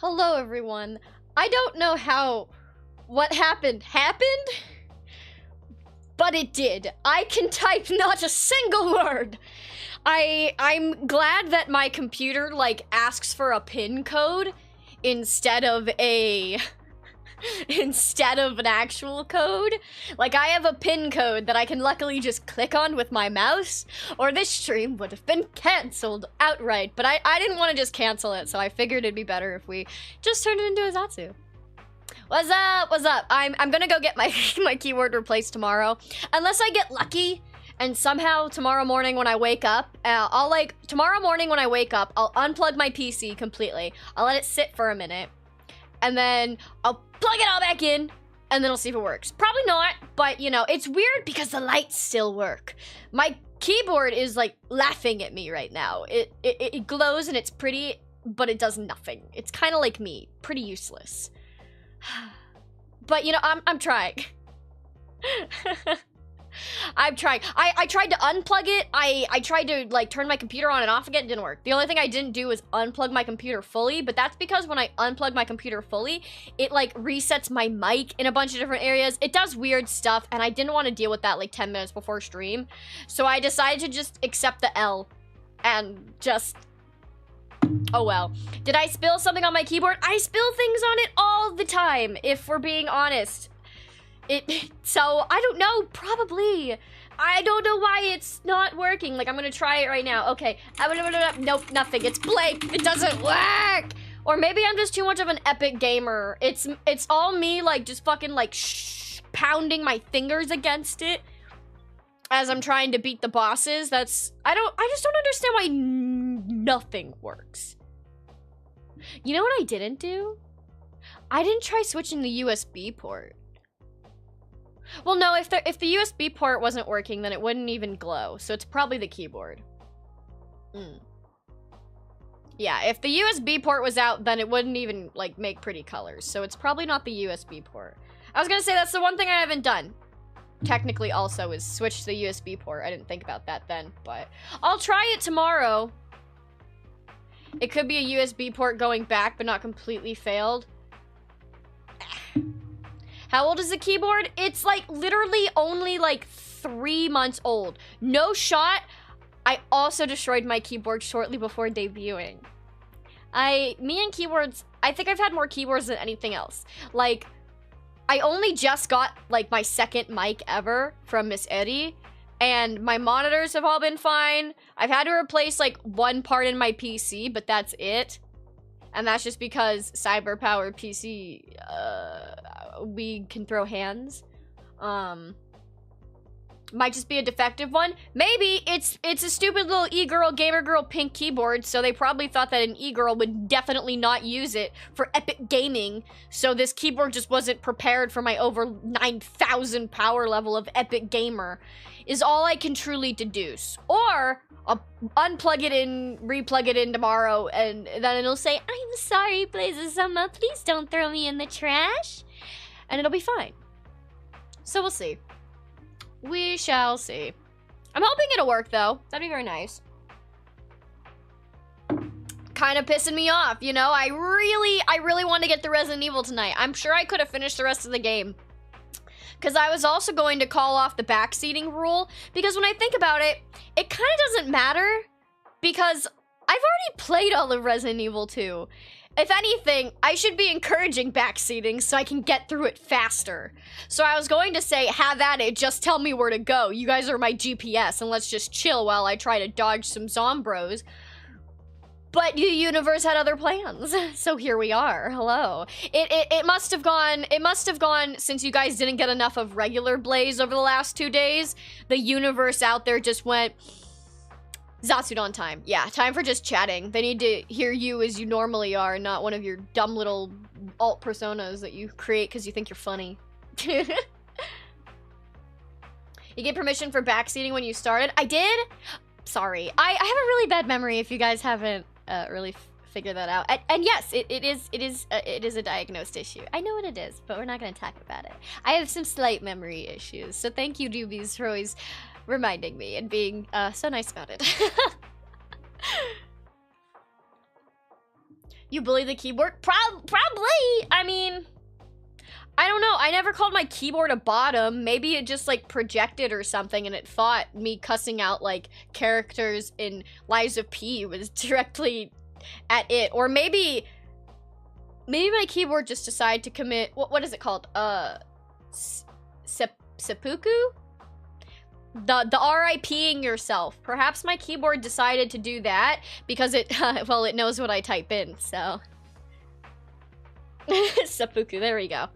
Hello, everyone. I don't know how what happened, but it did. I can type not a single word. I'm glad that my computer, like, asks for a PIN code instead of an actual code. Like, I have a PIN code that I can luckily just click on with my mouse, or this stream would have been cancelled outright. But I didn't want to just cancel it, so I figured it'd be better if we just turned it into a Zatsu. What's up? What's up? I'm gonna go get my my keyboard replaced tomorrow, unless I get lucky. And somehow tomorrow morning when I wake up, I'll unplug my PC completely. I'll let it sit for a minute, and then I'll plug it all back in, and then I'll see if it works. Probably not, but you know, it's weird because the lights still work. My keyboard is like laughing at me right now. It glows and it's pretty, but it does nothing. It's kind of like me, pretty useless. But you know, I'm trying. I'm trying. I tried to unplug it. I tried to like turn my computer on and off again. It didn't work. The only thing I didn't do was unplug my computer fully, but that's because when I unplug my computer fully, it like resets my mic in a bunch of different areas. It does weird stuff, and I didn't want to deal with that like 10 minutes before stream. So I decided to just accept the L and just... Oh well. Did I spill something on my keyboard? I spill things on it all the time, if we're being honest. So, I don't know, probably. I don't know why it's not working. Like, I'm gonna try it right now. Okay. Nope, nothing. It's blank. It doesn't work. Or maybe I'm just too much of an epic gamer. It's all me, like, just fucking, like, pounding my fingers against it as I'm trying to beat the bosses. I just don't understand why nothing works. You know what I didn't do? I didn't try switching the USB port. Well, no, if the USB port wasn't working, then it wouldn't even glow. So it's probably the keyboard. Yeah, if the USB port was out, then it wouldn't even, like, make pretty colors. So it's probably not the USB port. I was gonna say that's the one thing I haven't done. Technically also is switch the USB port. I didn't think about that then, but I'll try it tomorrow. It could be a USB port going back, but not completely failed. How old is the keyboard? It's like literally only like 3 months old. No shot. I also destroyed my keyboard shortly before debuting. Me and keyboards, I think I've had more keyboards than anything else. Like, I only just got like my second mic ever from Miss Eddie, and my monitors have all been fine. I've had to replace like one part in my PC, but that's it. And that's just because CyberPower PC, we can throw hands. Might just be a defective one. Maybe it's a stupid little e-girl, gamer girl pink keyboard, so they probably thought that an e-girl would definitely not use it for epic gaming, so this keyboard just wasn't prepared for my over 9,000 power level of epic gamer, is all I can truly deduce. Or I'll unplug it in, replug it in tomorrow, and then it'll say, "I'm sorry, Blazazuma, please don't throw me in the trash." And it'll be fine. So we'll see. We shall see. I'm hoping it'll work, though. That'd be very nice. Kind of pissing me off, you know? I really want to get the Resident Evil tonight. I'm sure I could have finished the rest of the game. Because I was also going to call off the backseating rule. Because when I think about it, it kind of doesn't matter. Because I've already played all of Resident Evil 2. If anything, I should be encouraging backseating so I can get through it faster. So I was going to say, have at it, just tell me where to go. You guys are my GPS, and let's just chill while I try to dodge some zombros. But the universe had other plans, so here we are. Hello. It must have gone, since you guys didn't get enough of regular Blaze over the last 2 days, the universe out there just went... Zatsudon time. Yeah, time for just chatting. They need to hear you as you normally are, not one of your dumb little alt personas that you create because you think you're funny. You get permission for backseating when you started? I did? Sorry. I have a really bad memory if you guys haven't really figured that out. And yes, it is a diagnosed issue. I know what it is, but we're not going to talk about it. I have some slight memory issues, so thank you, Doobies, for always reminding me and being so nice about it. You bully the keyboard? Probably. I mean, I don't know. I never called my keyboard a bottom. Maybe it just like projected or something and it thought me cussing out like characters in Lies of P was directly at it. Or maybe my keyboard just decided to commit, what is it called? Seppuku? The RIPing yourself. Perhaps my keyboard decided to do that because it, well, it knows what I type in, so. Seppuku, there we go.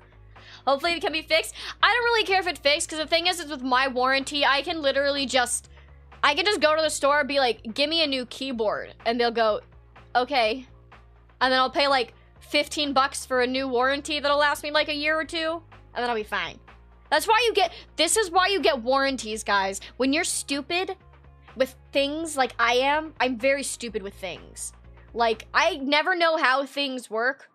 Hopefully it can be fixed. I don't really care if it's fixed, because the thing is with my warranty, I can literally just, go to the store and be like, give me a new keyboard. And they'll go, okay. And then I'll pay like 15 bucks for a new warranty that'll last me like a year or two. And then I'll be fine. That's why you get, this is why you get warranties, guys. When you're stupid with things like I am, I'm very stupid with things. Like, I never know how things work.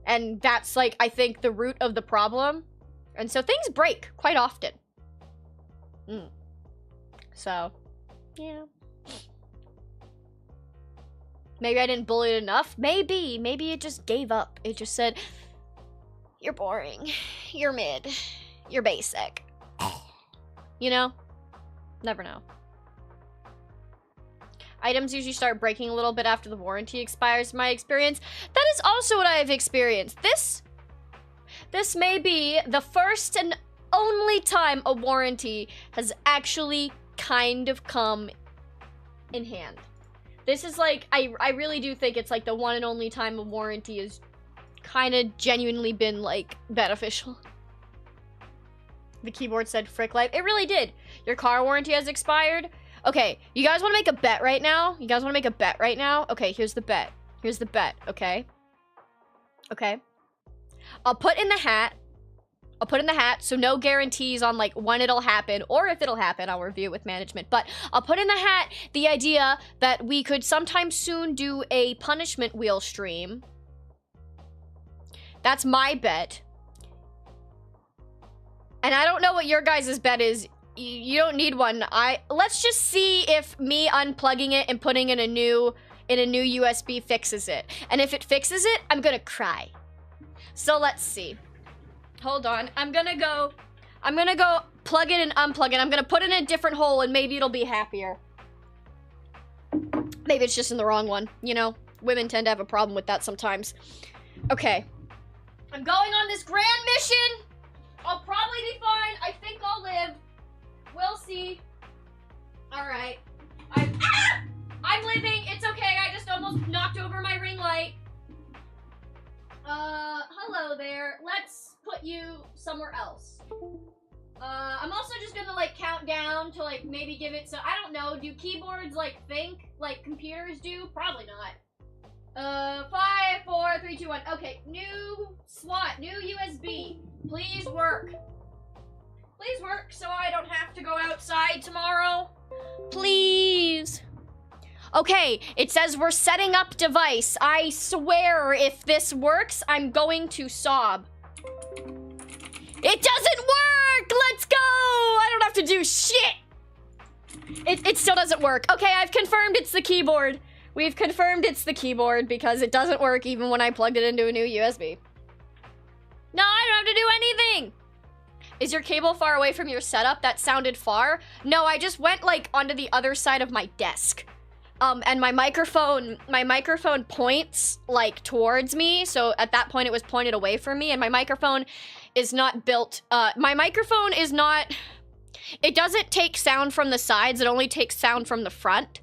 And that's, like, I think the root of the problem. And so things break quite often. So, yeah. Maybe I didn't bully it enough. Maybe it just gave up. It just said, you're boring. You're mid. You're basic. You know? Never know. Items usually start breaking a little bit after the warranty expires, in my experience. That is also what I have experienced. This may be the first and only time a warranty has actually kind of come in hand. This is like, I really do think it's like the one and only time a warranty has kind of genuinely been like beneficial. The keyboard said frick life. It really did. Your car warranty has expired. Okay, you guys want to make a bet right now? Okay, here's the bet. Okay. I'll put in the hat. So no guarantees on like when it'll happen, or if it'll happen, I'll review with management. But I'll put in the hat the idea that we could sometime soon do a punishment wheel stream. That's my bet. And I don't know what your guys' bet is. You don't need one. Let's just see if me unplugging it and putting in a new USB fixes it. And if it fixes it, I'm gonna cry. So let's see. Hold on. I'm gonna go plug it and unplug it. I'm gonna put it in a different hole and maybe it'll be happier. Maybe it's just in the wrong one, you know? Women tend to have a problem with that sometimes. Okay. I'm going on this grand mission. I'll probably be fine. I think I'll live. We'll see. Alright. I'm living. It's okay. I just almost knocked over my ring light. Hello there. Let's put you somewhere else. I'm also just gonna like count down to like maybe give it, so I don't know, do keyboards like think like computers do? Probably not. 5, 4, 3, 2, 1. Okay, new slot, new USB. Please work. Please work so I don't have to go outside tomorrow. Please. Okay, it says we're setting up device. I swear if this works, I'm going to sob. It doesn't work! Let's go! I don't have to do shit! It still doesn't work. Okay, I've confirmed it's the keyboard. We've confirmed it's the keyboard because it doesn't work even when I plugged it into a new USB. No, I don't have to do anything! Is your cable far away from your setup? That sounded far. No, I just went like onto the other side of my desk. And my microphone points like towards me. So at that point it was pointed away from me, and my microphone is not built, it doesn't take sound from the sides, it only takes sound from the front.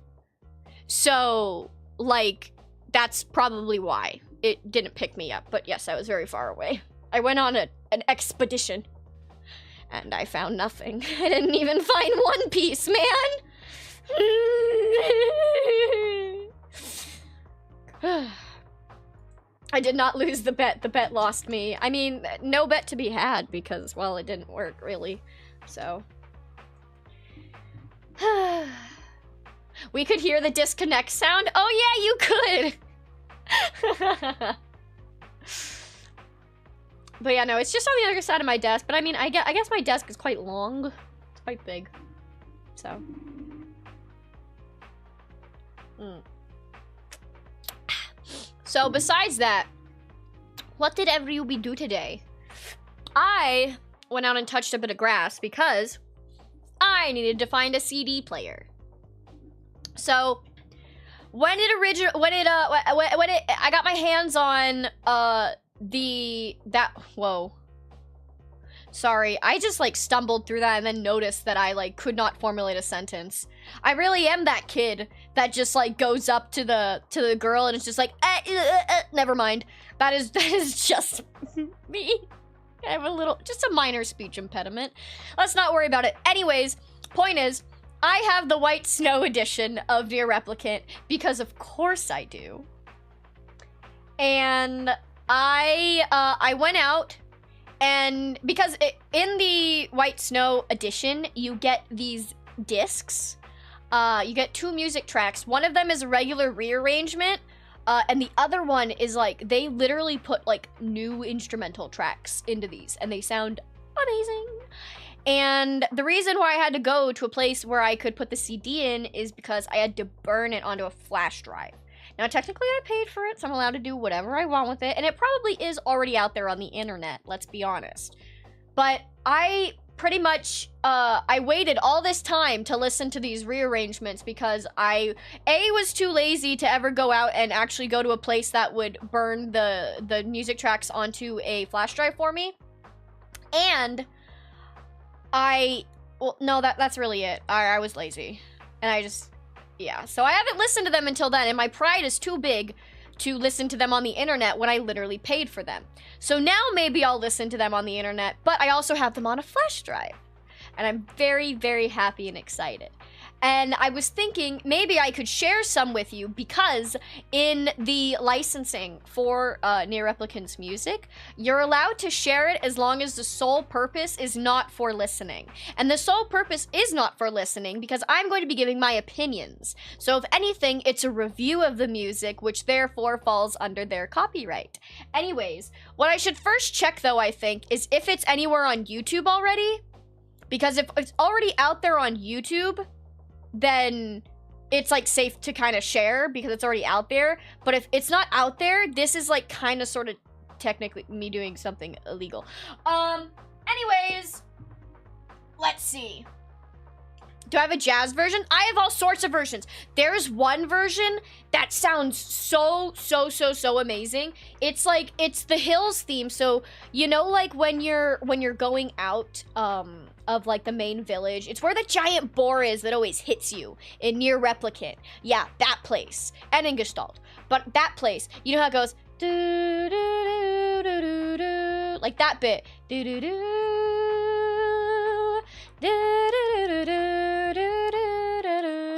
So, like, that's probably why it didn't pick me up. But yes, I was very far away. I went on an expedition, and I found nothing. I didn't even find one piece, man! I did not lose the bet. The bet lost me. I mean, no bet to be had because, well, it didn't work, really. So. We could hear the disconnect sound. Oh, yeah, you could. But yeah, no, it's just on the other side of my desk. But I mean, I guess my desk is quite long. It's quite big. So. So besides that, what did everybody do today? I went out and touched a bit of grass because I needed to find a CD player. So when I got my hands on whoa. Sorry, I just like stumbled through that and then noticed that I like could not formulate a sentence. I really am that kid that just like goes up to the girl and it's just like never mind. That is just me. I have just a minor speech impediment. Let's not worry about it. Anyways, point is, I have the White Snow edition of Nier Replicant because of course I do. And I went out and because in the White Snow edition, you get these discs. You get 2 music tracks. One of them is a regular rearrangement. And the other one is like, they literally put like new instrumental tracks into these and they sound amazing. And the reason why I had to go to a place where I could put the CD in is because I had to burn it onto a flash drive. Now, technically I paid for it, so I'm allowed to do whatever I want with it. And it probably is already out there on the internet, let's be honest. But I pretty much, I waited all this time to listen to these rearrangements because I, was too lazy to ever go out and actually go to a place that would burn the music tracks onto a flash drive for me. And well, no, that's really it. I was lazy. And I just, yeah. So I haven't listened to them until then, and my pride is too big to listen to them on the internet when I literally paid for them. So now maybe I'll listen to them on the internet, but I also have them on a flash drive. And I'm very, very happy and excited. And I was thinking maybe I could share some with you because in the licensing for Nier Replicant's music, you're allowed to share it as long as the sole purpose is not for listening. And the sole purpose is not for listening because I'm going to be giving my opinions. So if anything, it's a review of the music, which therefore falls under their copyright. Anyways, what I should first check though, I think, is if it's anywhere on YouTube already. Because if it's already out there on YouTube, then it's like safe to kind of share because it's already out there. But if it's not out there, this is like kind of sort of technically me doing something illegal. Anyways, let's see. Do I have a jazz version? I have all sorts of versions. There's one version that sounds so amazing. It's like, it's the Hills theme. So, you know, like when you're going out, of like the main village, it's where the giant boar is that always hits you in Nier Replicant. Yeah, that place. And in Gestalt. But that place, you know how it goes, do do do do do do, like that bit. Do do do do do do do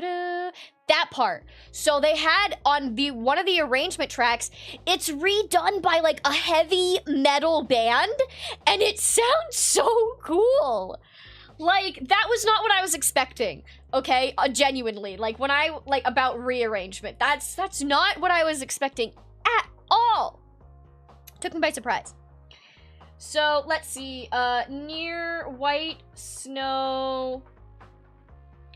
do. That part. So they had on one of the arrangement tracks, it's redone by like a heavy metal band, and it sounds so cool. Like, that was not what I was expecting, okay? Genuinely, like, when about rearrangement, that's not what I was expecting at all. Took me by surprise. So, let's see, Nier White Snow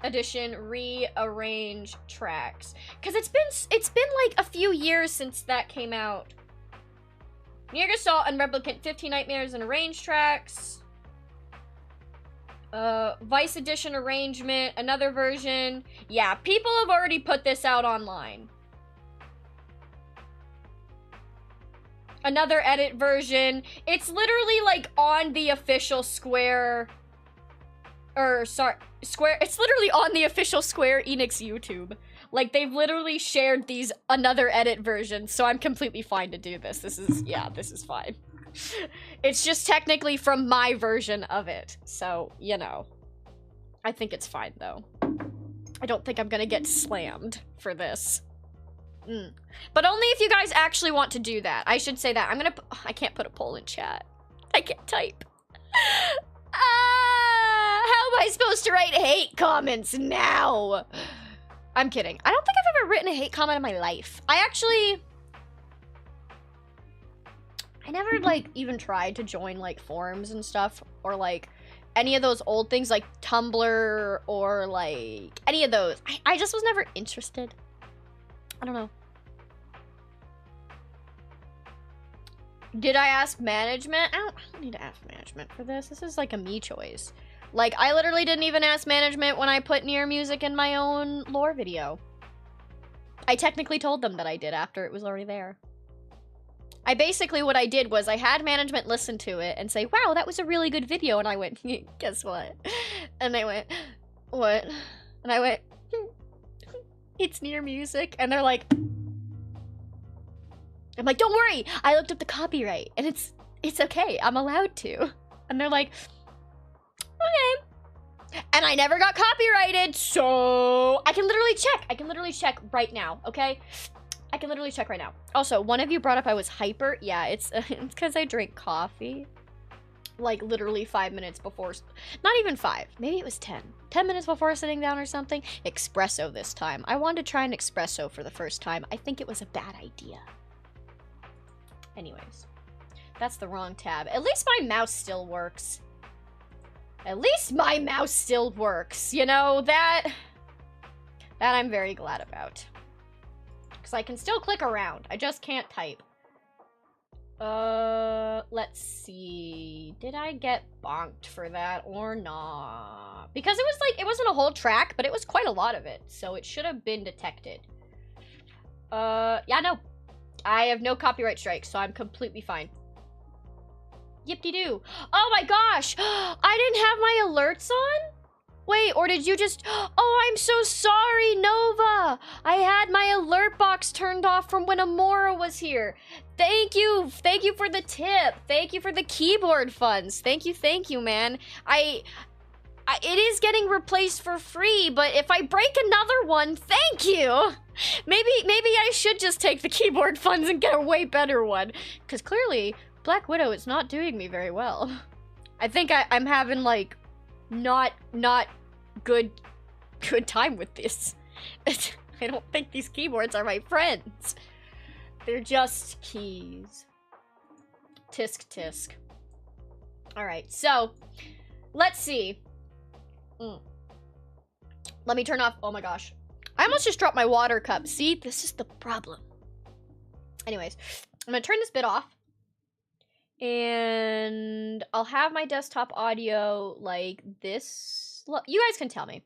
edition rearrange tracks. Because it's been like a few years since that came out. Nier Gestalt and Replicant 15 Nightmares and arrange tracks. Vice Edition arrangement, another version. Yeah, people have already put this out online. Another edit version. It's literally like on the official Square... Square... It's literally on the official Square Enix YouTube. Like, they've literally shared another edit version, so I'm completely fine to do this. This is fine. It's just technically from my version of it, so, you know. I think it's fine, though. I don't think I'm gonna get slammed for this. But only if you guys actually want to do that. I should say that. I can't put a poll in chat. I can't type. How am I supposed to write hate comments now? I'm kidding. I don't think I've ever written a hate comment in my life. I never, like, even tried to join, like, forums and stuff, or, like, any of those old things, like Tumblr, or, like, any of those. I just was never interested. I don't know. Did I ask management? I don't need to ask management for this. This is like a me choice. Like, I literally didn't even ask management when I put Nier music in my own lore video. I technically told them that I did after it was already there. What I did was I had management listen to it and say, wow, that was a really good video. And I went, guess what? And they went, what? And I went, it's Nier music. And they're like, I'm like, don't worry. I looked up the copyright and it's okay. I'm allowed to. And they're like, okay. And I never got copyrighted, so I can literally check. I can literally check right now, okay? I can literally check right now. Also, one of you brought up I was hyper. Yeah, it's because I drank coffee. Like, literally 5 minutes before. Not even 5. Maybe it was 10. 10 minutes before sitting down or something. Espresso this time. I wanted to try an espresso for the first time. I think it was a bad idea. Anyways. That's the wrong tab. At least my mouse still works. At least my mouse still works. You know, that I'm very glad about. Because I can still click around. I just can't type. Let's see. Did I get bonked for that or not? Because it was like, it wasn't a whole track, but it was quite a lot of it. So it should have been detected. Yeah, no. I have no copyright strikes, so I'm completely fine. Yip-de-doo. Oh my gosh! I didn't have my alerts on? Wait, or did you just... Oh, I'm so sorry, Nova! I had my alert box turned off from when Amora was here. Thank you for the tip. Thank you for the keyboard funds. Thank you, man. It is getting replaced for free, but if I break another one, thank you! Maybe I should just take the keyboard funds and get a way better one. Because clearly, Black Widow is not doing me very well. I think I'm having, like... not good time with this. I don't think these keyboards are my friends. They're just keys. Tisk tisk. Alright, so let's see. Let me turn off. Oh my gosh. I almost just dropped my water cup. See, this is the problem. Anyways, I'm gonna turn this bit off. And I'll have my desktop audio like this. Look, you guys can tell me.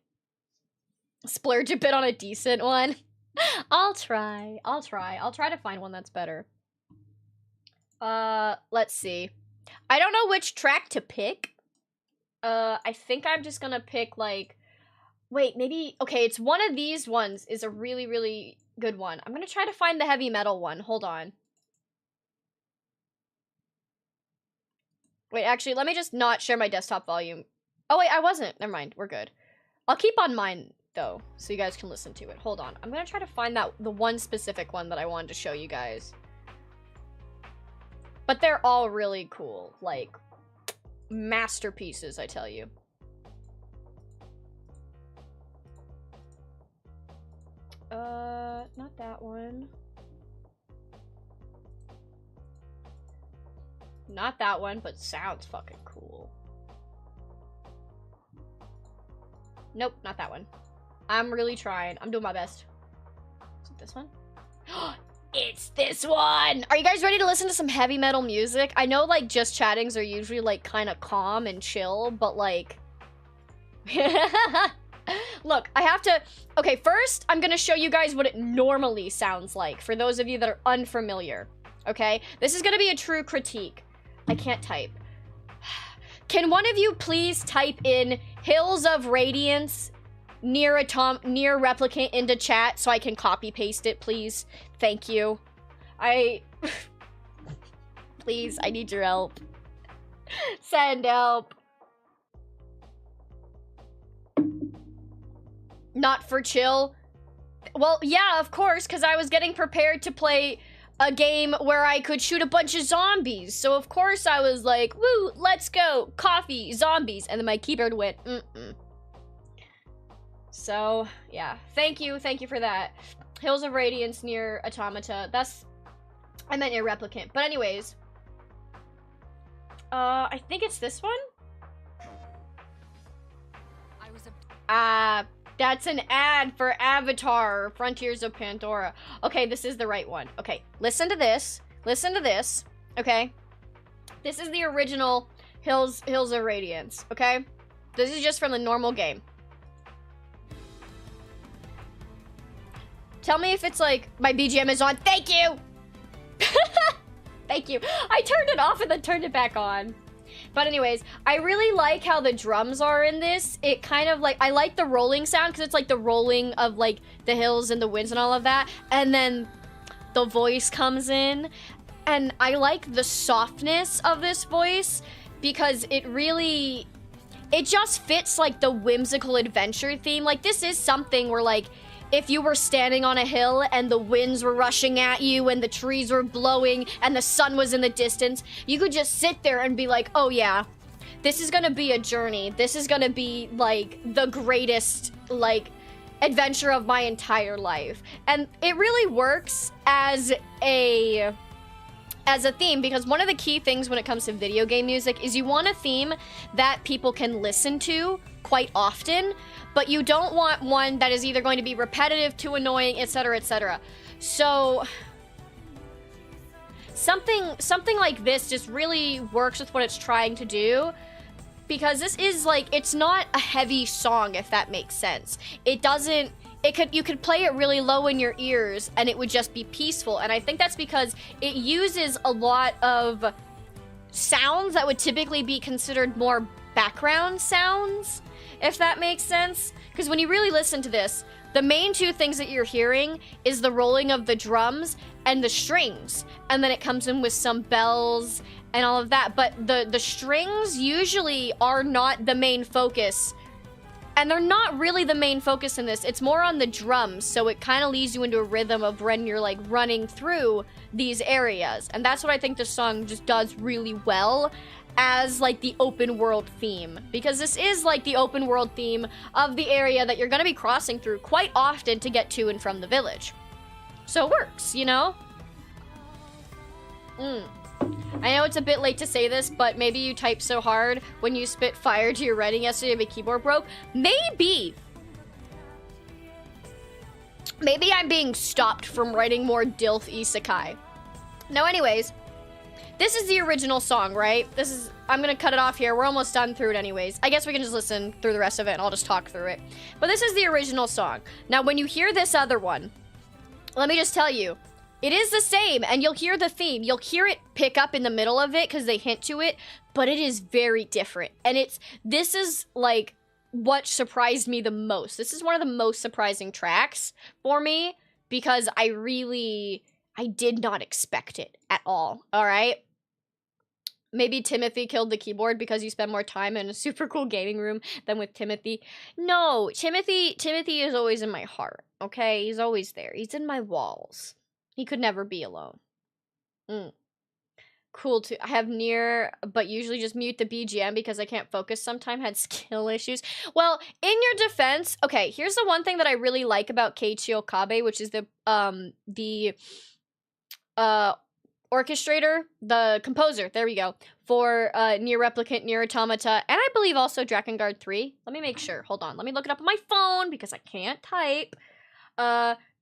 Splurge a bit on a decent one. I'll try to find one that's better. Let's see. I don't know which track to pick. I think I'm just gonna pick like, wait, maybe, okay, it's one of these ones is a really, really good one. I'm gonna try to find the heavy metal one. Hold on. Wait, actually, let me just not share my desktop volume. Oh, wait, I wasn't. Never mind. We're good. I'll keep on mine, though, so you guys can listen to it. Hold on. I'm gonna try to find the one specific one that I wanted to show you guys. But they're all really cool. Like, masterpieces, I tell you. Not that one. Not that one, but sounds fucking cool. Nope, not that one. I'm really trying. I'm doing my best. Is it this one? It's this one! Are you guys ready to listen to some heavy metal music? I know, like, just chattings are usually, like, kind of calm and chill, but, like... Look, I have to... Okay, first, I'm gonna show you guys what it normally sounds like, for those of you that are unfamiliar. Okay? This is gonna be a true critique. I can't type. Can one of you please type in Hills of Radiance Nier Replicant into chat so I can copy paste it, please? Thank you. Please, I need your help. Send help. Not for chill. Well, yeah, of course, because I was getting prepared to play a game where I could shoot a bunch of zombies. So, of course, I was like, woo, let's go. Coffee, zombies. And then my keyboard went, So, yeah. Thank you for that. Hills of Radiance Nier Automata. I meant Nier Replicant. But anyways. I think it's this one? That's an ad for Avatar, Frontiers of Pandora. Okay, this is the right one. Okay, listen to this. Listen to this. okay? This is the original Hills of Radiance, okay? This is just from the normal game. Tell me if it's like, my BGM is on. Thank you! Thank you. I turned it off and then turned it back on. But anyways, I really like how the drums are in this. It kind of like, I like the rolling sound because it's like the rolling of like the hills and the winds and all of that. And then the voice comes in. And I like the softness of this voice because it really, it just fits like the whimsical adventure theme. Like this is something where like, if you were standing on a hill and the winds were rushing at you and the trees were blowing and the sun was in the distance, you could just sit there and be like, oh yeah, this is gonna be a journey. This is gonna be like the greatest like adventure of my entire life. And it really works as a theme because one of the key things when it comes to video game music is you want a theme that people can listen to quite often, but you don't want one that is either going to be repetitive, too annoying, etc., etc. So something like this just really works with what it's trying to do because this is like, it's not a heavy song, if that makes sense. It doesn't, you could play it really low in your ears and it would just be peaceful. And I think that's because it uses a lot of sounds that would typically be considered more background sounds, if that makes sense. Because when you really listen to this, the main two things that you're hearing is the rolling of the drums and the strings. And then it comes in with some bells and all of that. But the strings usually are not the main focus. And they're not really the main focus in this. It's more on the drums, so it kind of leads you into a rhythm of when you're like running through these areas. And that's what I think this song just does really well as like the open world theme. Because this is like the open world theme of the area that you're gonna be crossing through quite often to get to and from the village. So it works, you know? I know it's a bit late to say this, but maybe you typed so hard when you spit fire to your writing yesterday my keyboard broke. Maybe I'm being stopped from writing more DILF isekai. No, anyways, this is the original song, right? I'm gonna cut it off here. We're almost done through it anyways. I guess we can just listen through the rest of it and I'll just talk through it. But this is the original song. Now, when you hear this other one, let me just tell you, it is the same, and you'll hear the theme. You'll hear it pick up in the middle of it because they hint to it, but it is very different. And this is like what surprised me the most. This is one of the most surprising tracks for me because I did not expect it at all. All right. Maybe Timothy killed the keyboard because you spend more time in a super cool gaming room than with Timothy. No, Timothy is always in my heart, okay? He's always there. He's in my walls. He could never be alone. Cool too. I have Nier, but usually just mute the BGM because I can't focus sometimes. Had skill issues. Well, in your defense, okay, here's the one thing that I really like about Keiichi Okabe, which is the orchestrator, the composer, there we go, for Nier Replicant, Nier Automata, and I believe also Drakengard 3. Let me make sure. Hold on. Let me look it up on my phone because I can't type.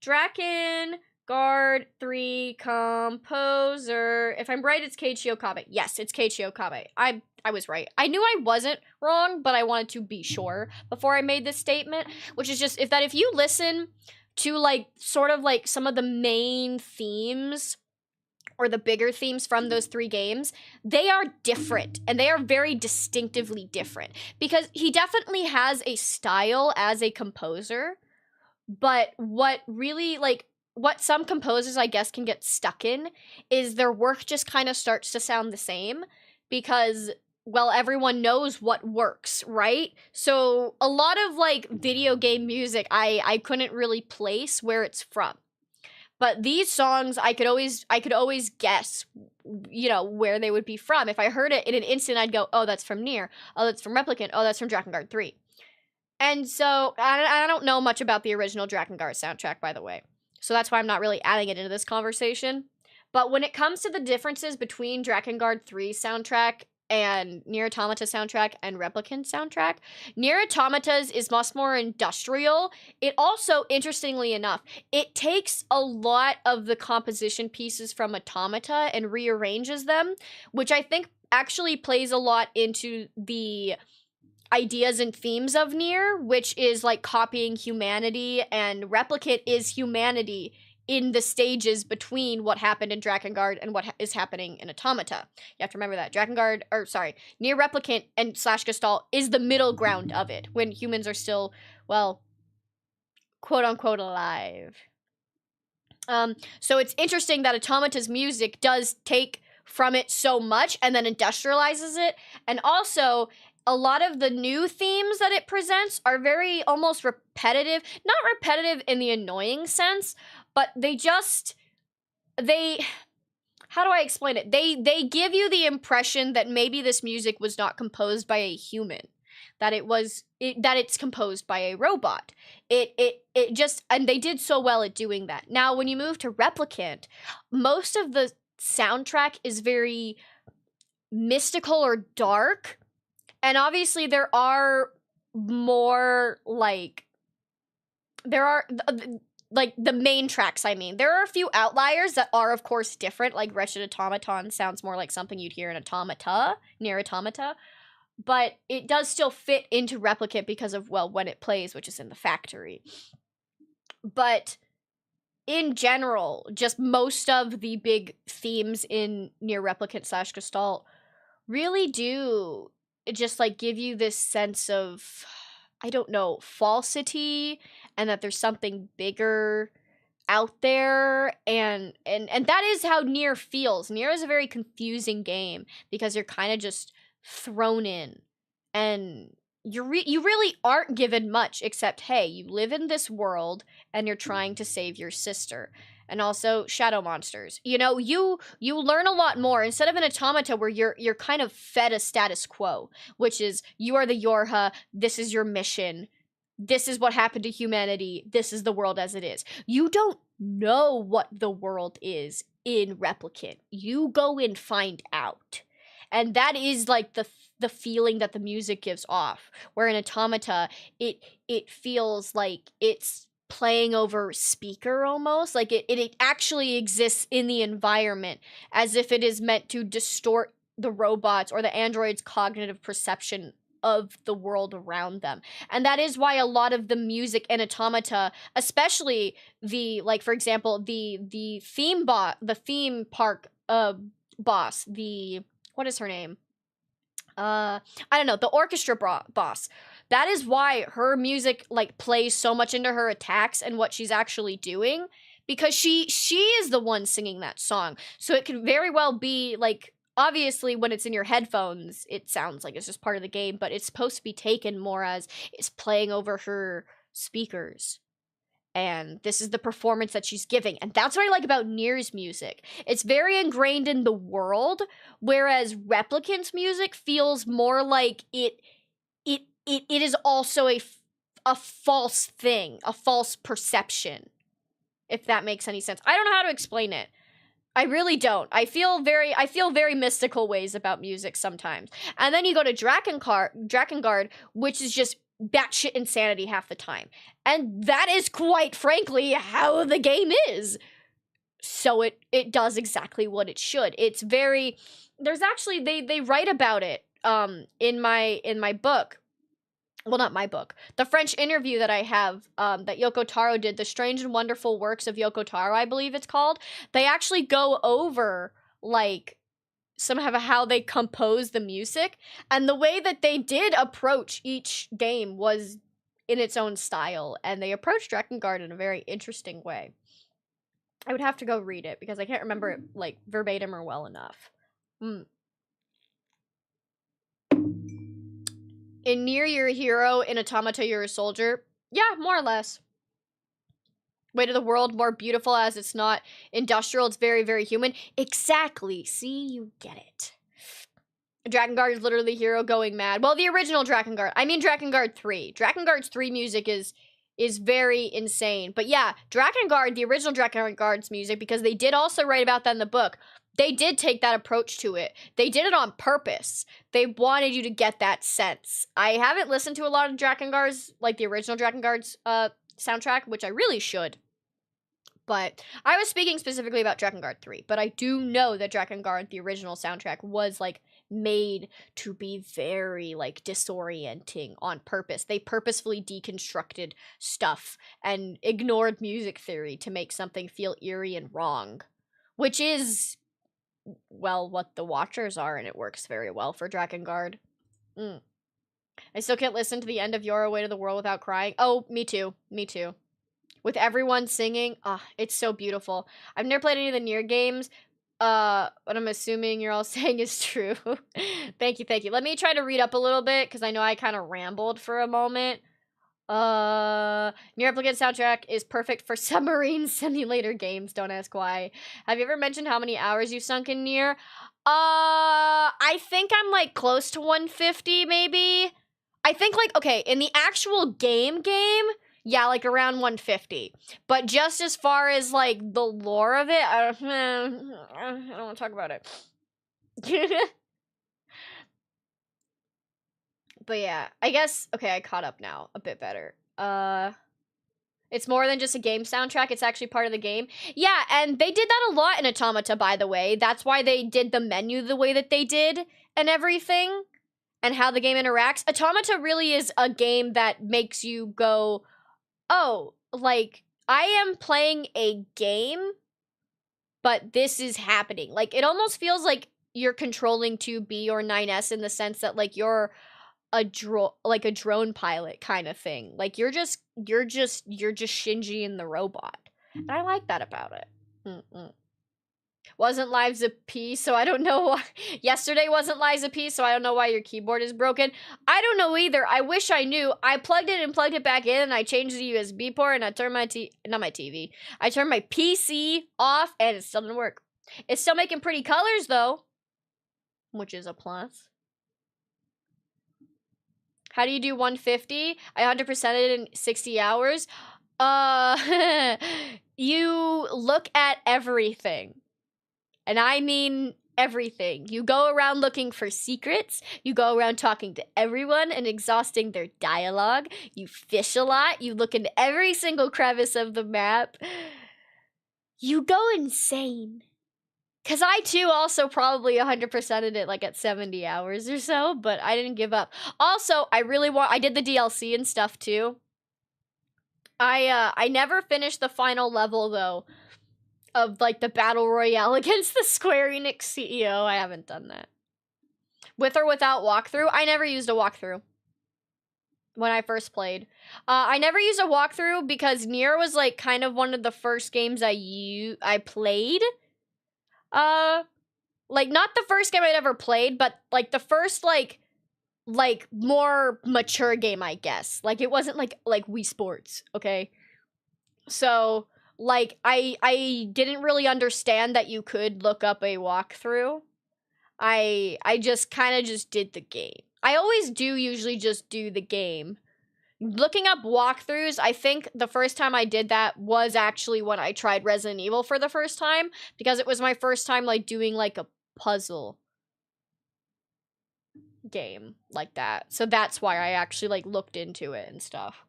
Drakengard 3 composer. If I'm right, it's Keiichi Okabe. Yes, it's Keiichi Okabe. I was right. I knew I wasn't wrong, but I wanted to be sure before I made this statement, which is just if you listen to like sort of like some of the main themes or the bigger themes from those 3 games, they are different, and they are very distinctively different, because he definitely has a style as a composer, but what some composers, I guess, can get stuck in is their work just kind of starts to sound the same, because, well, everyone knows what works, right? So a lot of, like, video game music, I couldn't really place where it's from. But these songs, I could always guess, you know, where they would be from. If I heard it in an instant, I'd go, oh, that's from Nier. Oh, that's from Replicant. Oh, that's from Drakengard 3. And so, I don't know much about the original Drakengard soundtrack, by the way. So that's why I'm not really adding it into this conversation. But when it comes to the differences between Drakengard 3 soundtrack and Nier Automata soundtrack and Replicant soundtrack. Nier Automata's is much more industrial. It also, interestingly enough, it takes a lot of the composition pieces from Automata and rearranges them, which I think actually plays a lot into the ideas and themes of Nier, which is like copying humanity, and Replicant is humanity in the stages between what happened in Drakengard and what is happening in Automata. You have to remember that. Nier Replicant and / Gestalt is the middle ground of it, when humans are still, well, quote-unquote alive. So it's interesting that Automata's music does take from it so much and then industrializes it, and also a lot of the new themes that it presents are very almost repetitive. Not repetitive in the annoying sense, but how do I explain it? They give you the impression that maybe this music was not composed by a human, that it's composed by a robot. It just, and they did so well at doing that. Now, when you move to Replicant, most of the soundtrack is very mystical or dark, and obviously there are more like the main tracks, I mean. There are a few outliers that are, of course, different, like Wretched Automaton sounds more like something you'd hear in Nier Automata, but it does still fit into Replicant because of, well, when it plays, which is in the factory. But in general, just most of the big themes in Nier Replicant / Gestalt really do just, like, give you this sense of, I don't know, falsity, and that there's something bigger out there, and that is how Nier feels. Nier is a very confusing game because you're kind of just thrown in, and you really aren't given much except, hey, you live in this world and you're trying to save your sister. And also shadow monsters. You know, you learn a lot more instead of an Automata where you're kind of fed a status quo, which is you are the Yorha, this is your mission, this is what happened to humanity, this is the world as it is. You don't know what the world is in Replicant. You go and find out. And that is like the feeling that the music gives off. Where in Automata, it feels like it's playing over speaker almost, like it actually exists in the environment, as if it is meant to distort the robots or the androids' cognitive perception of the world around them. And that is why a lot of the music in Automata, especially the, like, for example, the theme park boss, what is her name? I don't know, the orchestra boss. That is why her music, like, plays so much into her attacks and what she's actually doing, because she is the one singing that song. So it could very well be, like, obviously when it's in your headphones, it sounds like it's just part of the game, but it's supposed to be taken more as it's playing over her speakers. And this is the performance that she's giving. And that's what I like about Nier's music. It's very ingrained in the world, whereas Replicant's music feels more like it is also a false thing, a false perception, if that makes any sense. I don't know how to explain it. I really don't. I feel very mystical ways about music sometimes. And then you go to Drakengard, which is just batshit insanity half the time. And that is, quite frankly, how the game is. So it does exactly what it should. It's very, there's actually, they write about it in my book. Well, not my book. The French interview that I have, that Yoko Taro did, The Strange and Wonderful Works of Yoko Taro, I believe it's called. They actually go over, like, some of how they compose the music. And the way that they did approach each game was in its own style. And they approached Drakengard in a very interesting way. I would have to go read it, because I can't remember it, like, verbatim or well enough. In Nier, you're a hero. In Automata, you're a soldier. Yeah, more or less. Way to the world, more beautiful as it's not industrial. It's very, very human. Exactly. See, you get it. Drakengard is literally hero going mad. Well, the original Drakengard. I mean Drakengard 3. Drakengard's 3 music is very insane. But yeah, Drakengard, the original Drakengard's music, because they did also write about that in the book, they did take that approach to it. They did it on purpose. They wanted you to get that sense. I haven't listened to a lot of Drakengard's, like the original Drakengard's soundtrack, which I really should. But I was speaking specifically about Drakengard 3, but I do know that Drakengard, the original soundtrack, was like made to be very like disorienting on purpose. They purposefully deconstructed stuff and ignored music theory to make something feel eerie and wrong, which is, well, what the Watchers are, and it works very well for Drakengard. I still can't listen to the end of Your Way to the World without crying. Oh, me too. Me too. With everyone singing, it's so beautiful. I've never played any of the Nier games, but I'm assuming you're all saying is true. Thank you, thank you. Let me try to read up a little bit, because I know I kind of rambled for a moment. Nier Replicant soundtrack is perfect for submarine simulator games, don't ask why. Have you ever mentioned how many hours you've sunk in Nier? I think I'm, like, close to 150, maybe? I think, like, okay, in the actual game, yeah, like around 150. But just as far as like the lore of it, I don't want to talk about it. But yeah, I guess, okay, I caught up now a bit better. It's more than just a game soundtrack, it's actually part of the game. Yeah, and they did that a lot in Automata, by the way. That's why they did the menu the way that they did and everything, and how the game interacts. Automata really is a game that makes you go, oh, like, I am playing a game, but this is happening. Like, it almost feels like you're controlling 2B or 9S in the sense that, like, you're a drone pilot kind of thing. Like, you're just Shinji and the robot. And I like that about it. Wasn't Lives of P, so I don't know why. Yesterday wasn't Lives of P, so I don't know why your keyboard is broken. I don't know either. I wish I knew. I plugged it and plugged it back in, and I changed the USB port, and I turned my I turned my PC off, and it still didn't work. It's still making pretty colors, though, which is a plus. How do you do 150? I 100%ed it in 60 hours. You look at everything. And I mean everything. You go around looking for secrets. You go around talking to everyone and exhausting their dialogue. You fish a lot. You look into every single crevice of the map. You go insane. Because I, too, also probably 100%ed it, like, at 70 hours or so, but I didn't give up. Also, I did the DLC and stuff, too. I never finished the final level, though, of, like, the Battle Royale against the Square Enix CEO. I haven't done that. With or without walkthrough? I never used a walkthrough when I first played. I never used a walkthrough because Nier was, like, kind of one of the first games I played. Like, not the first game I'd ever played, but, like, the first, like, more mature game, I guess. Like, it wasn't, like Wii Sports, okay? So, like, I didn't really understand that you could look up a walkthrough. I just kind of just did the game. I always do usually just do the game. Looking up walkthroughs, I think the first time I did that was actually when I tried Resident Evil for the first time, because it was my first time, like, doing, like, a puzzle game like that. So that's why I actually, like, looked into it and stuff.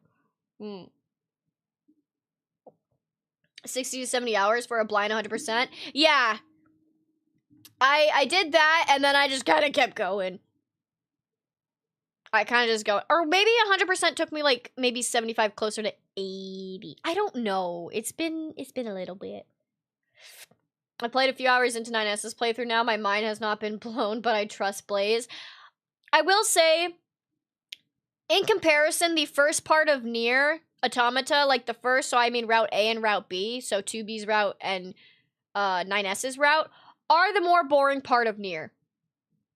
60 to 70 hours for a blind 100%. Yeah. I did that, and then I just kind of kept going. I kind of just go, or maybe 100% took me, like, maybe 75 closer to 80. I don't know. It's been a little bit. I played a few hours into 9S's playthrough now. My mind has not been blown, but I trust Blaze. I will say, in comparison, the first part of Nier Automata, like the first, so I mean Route A and Route B, so 2B's route and 9S's route, are the more boring part of Nier.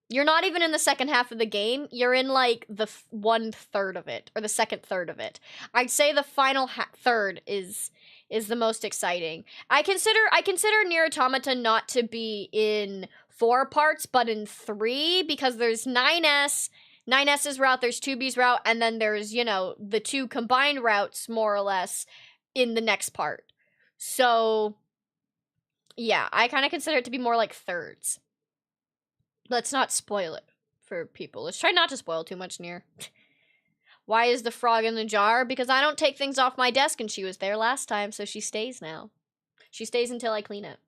You're not even in the second half of the game. You're in, like, the 1/3 of it, or the second third of it. I'd say the final third is the most exciting. I consider Nier Automata not to be in 4 parts, but in 3, because there's 9S's route, there's 2B's route, and then there's, you know, the 2 combined routes, more or less, in the next part. So Yeah, I kind of consider it to be more like thirds. Let's not spoil it for people. Let's try not to spoil too much, Nier. Why is the frog in the jar? Because I don't take things off my desk and she was there last time, so she stays now. She stays until I clean it.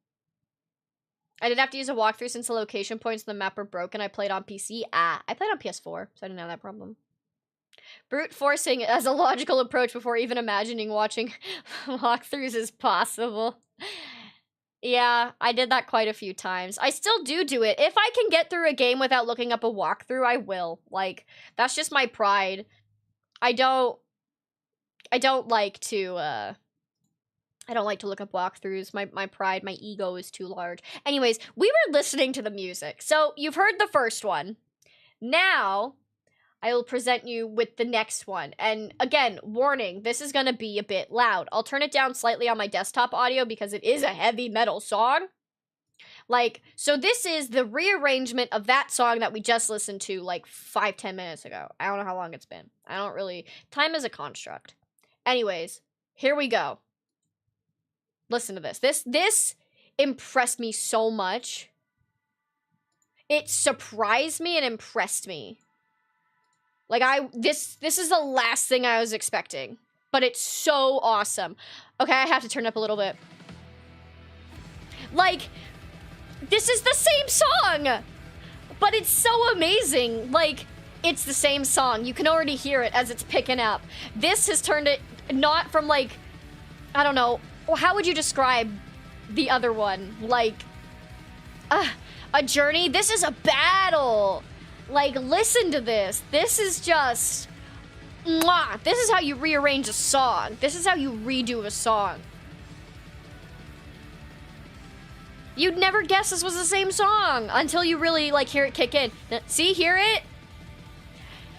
I didn't have to use a walkthrough since the location points in the map are broken. I played on PC. I played on PS4, so I didn't have that problem. Brute forcing it as a logical approach before even imagining watching walkthroughs is possible. Yeah, I did that quite a few times. I still do it. If I can get through a game without looking up a walkthrough, I will. Like, that's just my pride. I don't like to, I don't like to look up walkthroughs. My pride, my ego is too large. Anyways, we were listening to the music. So, you've heard the first one. Now, I will present you with the next one. And again, warning, this is gonna be a bit loud. I'll turn it down slightly on my desktop audio because it is a heavy metal song. Like, so this is the rearrangement of that song that we just listened to like 5-10 minutes ago. I don't know how long it's been. I don't really... Time is a construct. Anyways, here we go. Listen to this. This impressed me so much. It surprised me and impressed me. Like, this is the last thing I was expecting. But it's so awesome. Okay, I have to turn up a little bit. Like, this is the same song! But it's so amazing. Like, it's the same song. You can already hear it as it's picking up. This has turned it not from, like, I don't know. How would you describe the other one? Like, a journey? This is a battle! Like, listen to this. This is just... Mwah! This is how you rearrange a song. This is how you redo a song. You'd never guess this was the same song until you really, like, hear it kick in. See? Hear it?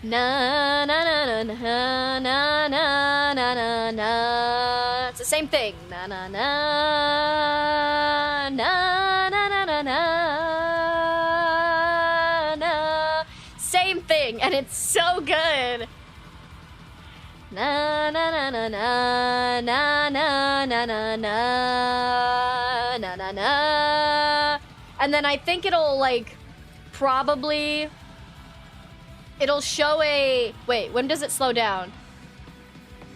Na na na na na na na na na na. It's the same thing. Na na na na na na na na. Same thing, and it's so good. Na na na na na na na na na na na na na. And then I think it'll like probably it'll show a wait, when does it slow down?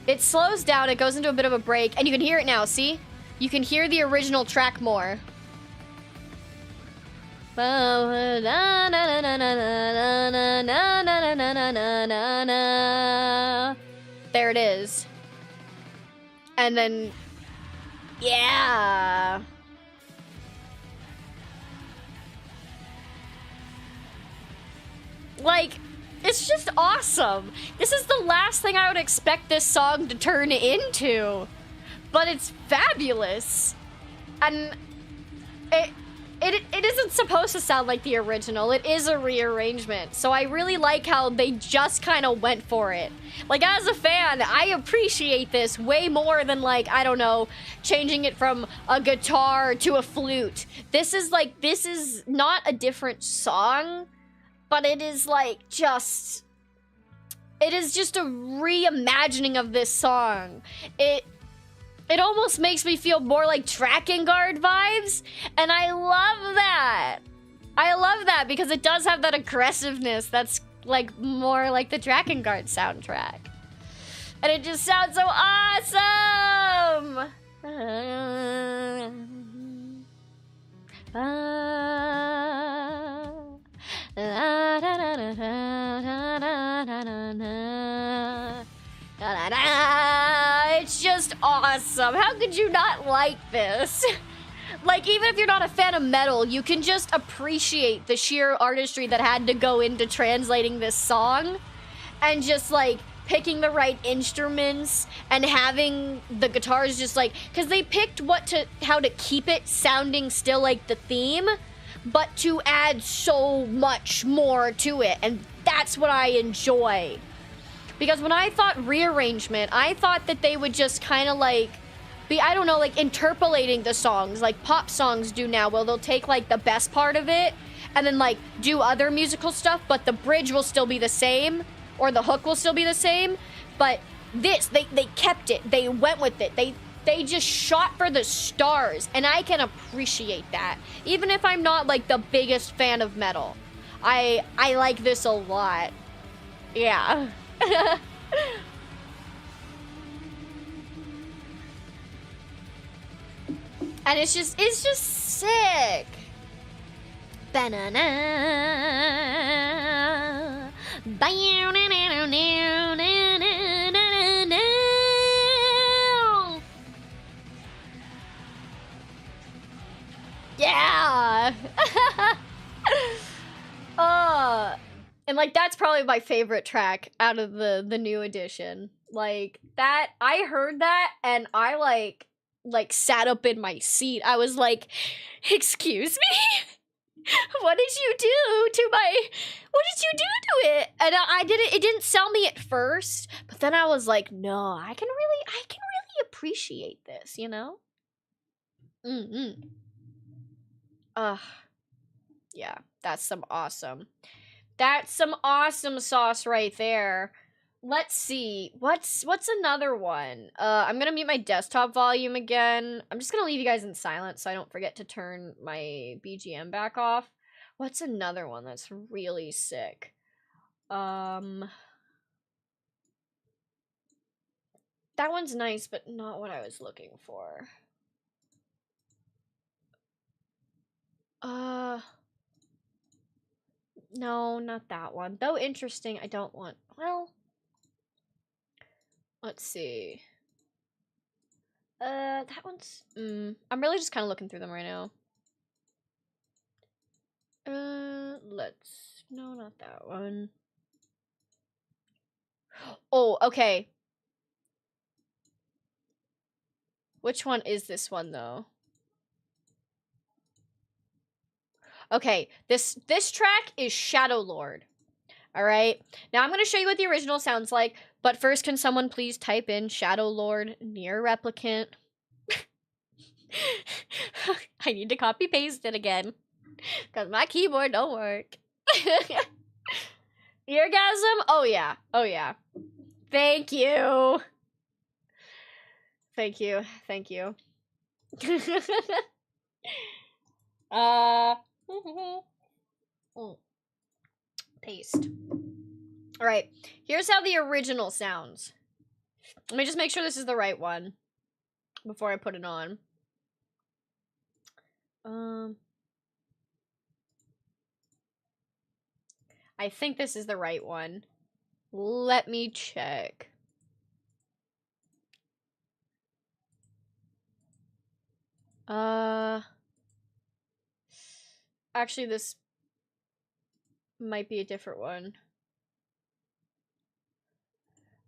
It slows down, it goes into a bit of a break, and you can hear it now, see? You can hear the original track more. There it is. And then, yeah. Like, it's just awesome. This is the last thing I would expect this song to turn into. But it's fabulous. And it isn't supposed to sound like the original. It is a rearrangement. So I really like how they just kind of went for it. Like, as a fan, I appreciate this way more than, like, I don't know, changing it from a guitar to a flute. This is, like, this is not a different song, but it is, like, just... It is just a reimagining of this song. It almost makes me feel more like Drakengard vibes, and I love that. I love that because it does have that aggressiveness that's like more like the Drakengard soundtrack. And it just sounds so awesome! It's just awesome. How could you not like this? Like, even if you're not a fan of metal, you can just appreciate the sheer artistry that had to go into translating this song. And just, like, picking the right instruments and having the guitars just, like... Because they picked how to keep it sounding still like the theme, but to add so much more to it. And that's what I enjoy. Because when I thought rearrangement, I thought that they would just kind of like be, I don't know, like interpolating the songs like pop songs do now, where they'll take like the best part of it and then like do other musical stuff, but the bridge will still be the same or the hook will still be the same. But this, they kept it. They went with it. They just shot for the stars, and I can appreciate that. Even if I'm not like the biggest fan of metal. I like this a lot. Yeah. And it's just sick. Banana. Yeah. And like that's probably my favorite track out of the new edition. Like that, I heard that and I like sat up in my seat. I was like, "Excuse me? What did you do to it?" And I didn't, it didn't sell me at first, but then I was like, "No, I can really appreciate this, you know?" Yeah, that's some awesome sauce right there. Let's see. What's another one? I'm gonna mute my desktop volume again. I'm just gonna leave you guys in silence so I don't forget to turn my BGM back off. What's another one that's really sick? That one's nice, but not what I was looking for. No, not that one. Though interesting, I don't want, well, let's see. That one's, I'm really just kind of looking through them right now. No, not that one. Oh, okay. Which one is this one, though? Okay, this track is Shadow Lord. All right. Now I'm going to show you what the original sounds like, but first can someone please type in Shadow Lord NieR Replicant? I need to copy paste it again because my keyboard don't work. Eargasm? Oh yeah. Oh yeah. Thank you. Thank you. Thank you. Paste. All right. Here's how the original sounds. Let me just make sure this is the right one before I put it on. I think this is the right one. Let me check. Actually, this might be a different one.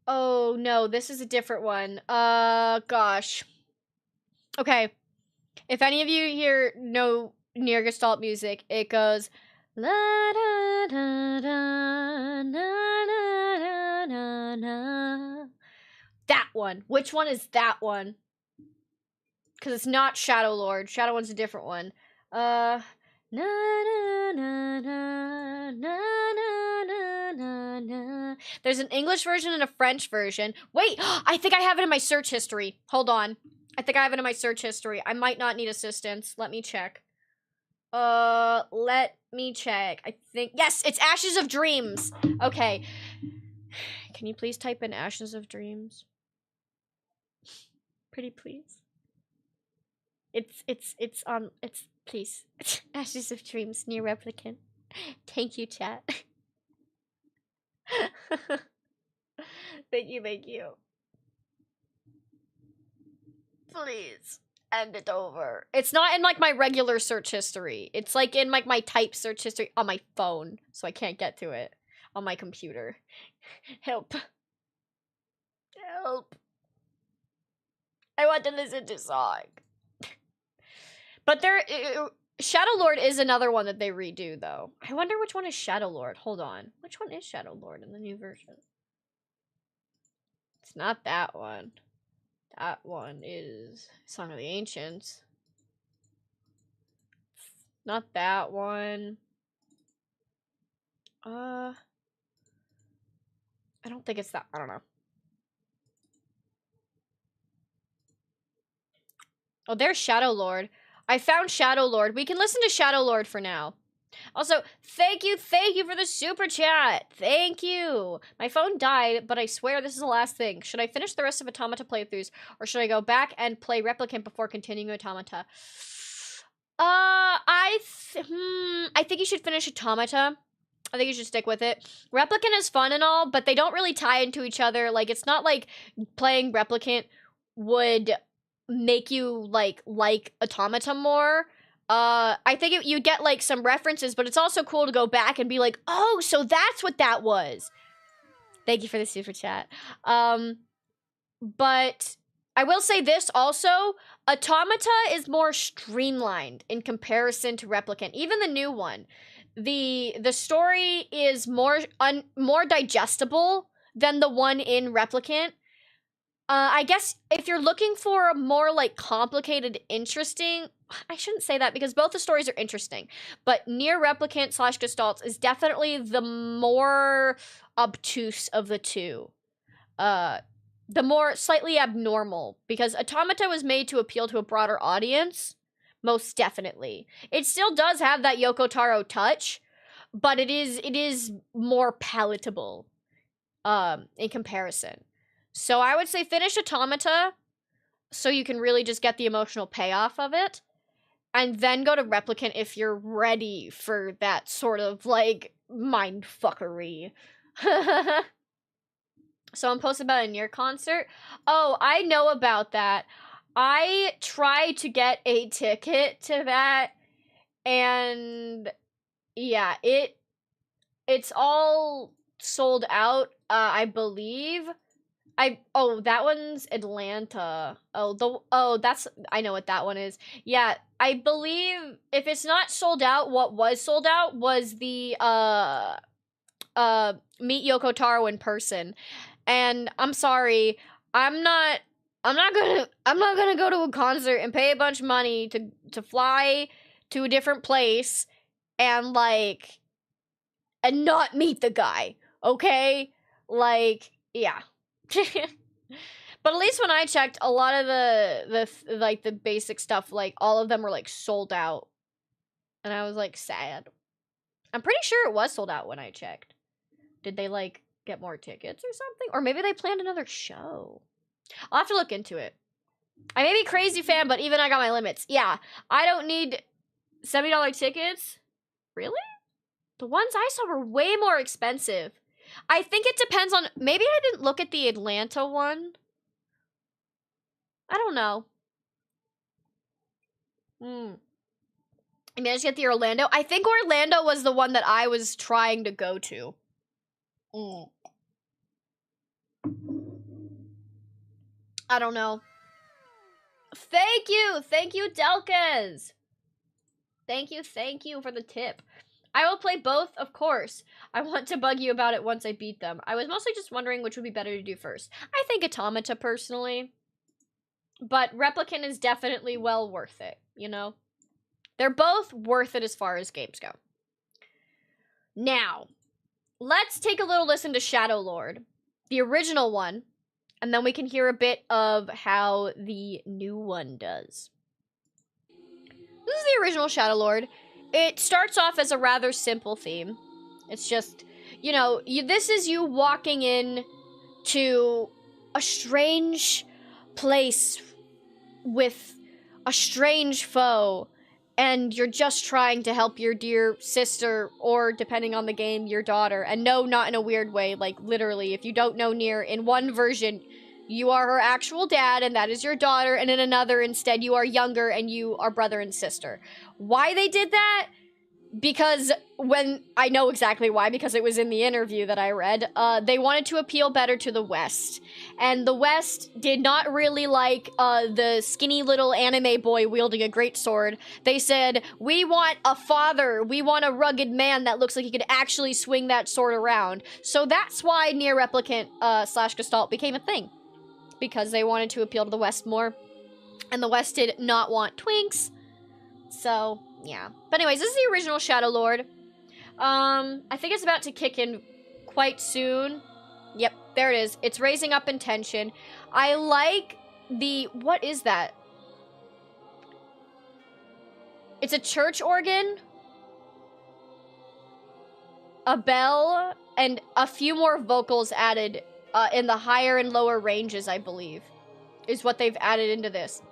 Oh, no, this is a different one. Gosh. Okay. If any of you here know NieR Gestalt music, it goes la da da da na na na na. That one. Which one is that one? Because it's not Shadow Lord. Shadow One's a different one. Na na na na na na na na. There's an English version and a French version. Wait, I think I have it in my search history. Hold on. I think I have it in my search history. I might not need assistance. Let me check. Let me check. I think, yes, it's Ashes of Dreams. Okay. Can you please type in Ashes of Dreams? Pretty please. It's please. Ashes of Dreams, NieR Replicant. Thank you, chat. Thank you. Please end it over. It's not in like my regular search history. It's like in like my type search history on my phone, so I can't get to it on my computer. Help. Help. I want to listen to song. But there, Shadow Lord is another one that they redo, though. I wonder which one is Shadow Lord. Hold on. Which one is Shadow Lord in the new version? It's not that one. That one is Song of the Ancients. Not that one. I don't think it's that. I don't know. Oh, there's Shadow Lord. I found Shadow Lord. We can listen to Shadow Lord for now. Also, thank you for the super chat. Thank you. My phone died, but I swear this is the last thing. Should I finish the rest of Automata playthroughs, or should I go back and play Replicant before continuing Automata? I think you should finish Automata. I think you should stick with it. Replicant is fun and all, but they don't really tie into each other. Like, it's not like playing Replicant would make you, like Automata more. I think you get, like, some references, but it's also cool to go back and be like, oh, so that's what that was. Thank you for the super chat. But I will say this also, Automata is more streamlined in comparison to Replicant, even the new one. The story is more digestible than the one in Replicant. I guess if you're looking for a more, like, complicated, interesting... I shouldn't say that because both the stories are interesting. But Nier Replicant / Gestalt is definitely the more obtuse of the two. The more slightly abnormal. Because Automata was made to appeal to a broader audience. Most definitely. It still does have that Yoko Taro touch. But it is more palatable. In comparison. So I would say finish Automata so you can really just get the emotional payoff of it. And then go to Replicant if you're ready for that sort of, like, mindfuckery. Someone posted about a Nier concert. Oh, I know about that. I tried to get a ticket to that. And, yeah, it's all sold out, I believe. That one's Atlanta. I know what that one is. Yeah, I believe if it's not sold out, what was sold out was the Meet Yoko Taro in person. And I'm sorry, I'm not gonna go to a concert and pay a bunch of money to fly to a different place and, like, and not meet the guy, okay? Like, yeah. But at least when I checked, a lot of the basic stuff, like, all of them were, like, sold out. And I was, like, sad. I'm pretty sure it was sold out when I checked. Did they, like, get more tickets or something? Or maybe they planned another show. I'll have to look into it. I may be crazy fan, but even I got my limits. Yeah, I don't need $70 tickets. Really? The ones I saw were way more expensive. I think it depends on... Maybe I didn't look at the Atlanta one. I don't know. I managed to get the Orlando. I think Orlando was the one that I was trying to go to. I don't know. Thank you, Delkes. Thank you for the tip. I will play both, of course. I want to bug you about it once I beat them. I was mostly just wondering which would be better to do first. I think Automata, personally. But Replicant is definitely well worth it, you know? They're both worth it as far as games go. Now, let's take a little listen to Shadow Lord, the original one, and then we can hear a bit of how the new one does. This is the original Shadow Lord. It starts off as a rather simple theme. It's just, you know, this is you walking in to a strange place with a strange foe, and you're just trying to help your dear sister, or depending on the game, your daughter. And no, not in a weird way, like literally, if you don't know Nier, in one version, you are her actual dad, and that is your daughter, and in another, instead, you are younger, and you are brother and sister. Why they did that? Because I know exactly why, because it was in the interview that I read, they wanted to appeal better to the West. And the West did not really like the skinny little anime boy wielding a greatsword. They said, we want a father, we want a rugged man that looks like he could actually swing that sword around. So that's why Nier Replicant / Gestalt became a thing. Because they wanted to appeal to the West more. And the West did not want twinks. So, yeah. But anyways, this is the original Shadow Lord. I think it's about to kick in quite soon. Yep, there it is. It's raising up in tension. I like the... What is that? It's a church organ, a bell, and a few more vocals added in the higher and lower ranges, I believe, is what they've added into this.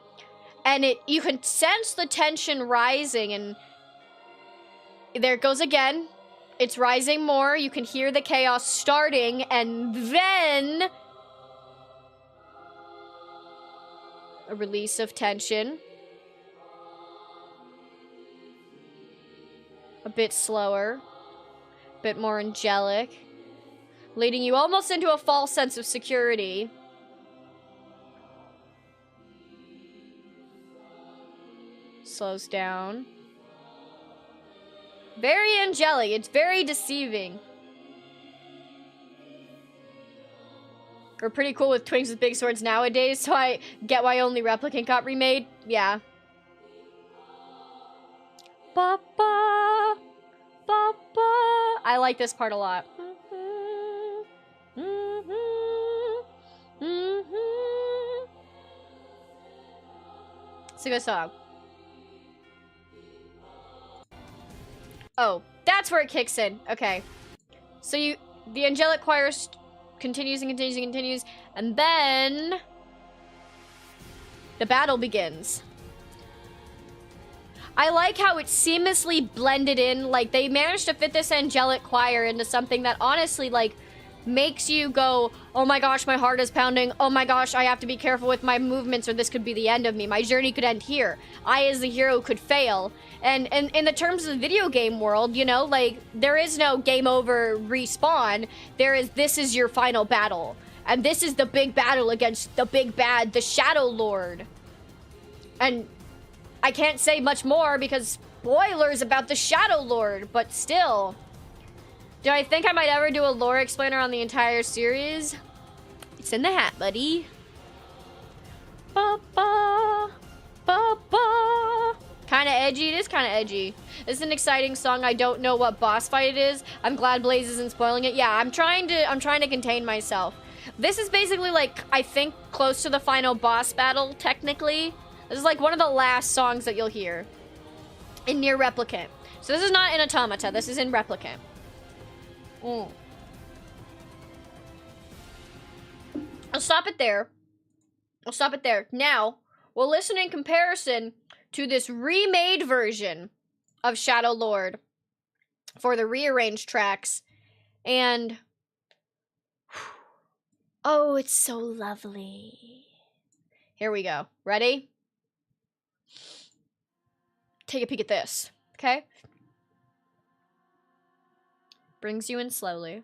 And you can sense the tension rising, and there it goes again. It's rising more. You can hear the chaos starting, and then a release of tension. A bit slower, a bit more angelic, leading you almost into a false sense of security. Slows down. Very angelic. It's very deceiving. We're pretty cool with twins with big swords nowadays, so I get why only Replicant got remade. Yeah. Ba-ba, ba-ba. I like this part a lot. It's a good song. Oh, that's where it kicks in. Okay. So the angelic choir continues and continues and continues, and then the battle begins. I like how it's seamlessly blended in. Like, they managed to fit this angelic choir into something that honestly, like, makes you go, oh my gosh, my heart is pounding. Oh my gosh, I have to be careful with my movements or this could be the end of me. My journey could end here. I, as the hero, could fail. And in the terms of the video game world, you know, like, there is no game over respawn. There is, this is your final battle. And this is the big battle against the big bad, the Shadow Lord. And I can't say much more because spoilers about the Shadow Lord, but still. Do I think I might ever do a lore explainer on the entire series? It's in the hat, buddy. Ba-ba, ba-ba. Kind of edgy. It is kind of edgy. This is an exciting song. I don't know what boss fight it is. I'm glad Blaze isn't spoiling it. Yeah, I'm trying to contain myself. This is basically like, I think, close to the final boss battle, technically. This is like one of the last songs that you'll hear in Nier Replicant. So this is not in Automata. This is in Replicant. I'll stop it there. I'll stop it there. Now, we'll listen in comparison to this remade version of Shadow Lord for the rearranged tracks. And oh, it's so lovely. Here we go. Ready? Take a peek at this, okay? Brings you in slowly.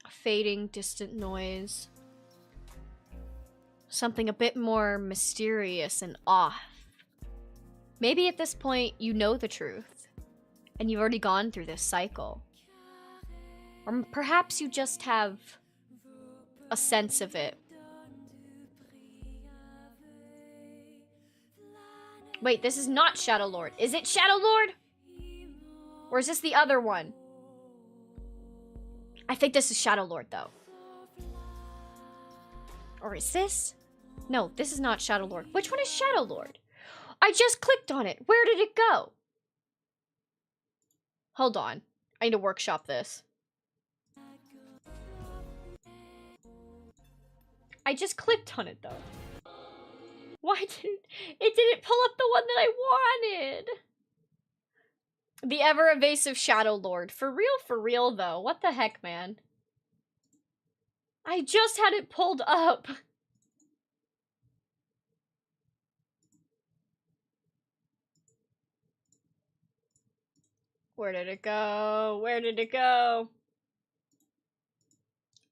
A fading, distant noise. Something a bit more mysterious and off. Maybe at this point you know the truth, and you've already gone through this cycle. Or perhaps you just have a sense of it. Wait, this is not Shadow Lord. Is it Shadow Lord? Or is this the other one? I think this is Shadow Lord, though. Or is this? No, this is not Shadow Lord. Which one is Shadow Lord? I just clicked on it. Where did it go? Hold on. I need to workshop this. I just clicked on it, though. Why didn't it pull up the one that I wanted? The ever evasive Shadow Lord. For real though. What the heck, man? I just had it pulled up. Where did it go? Where did it go?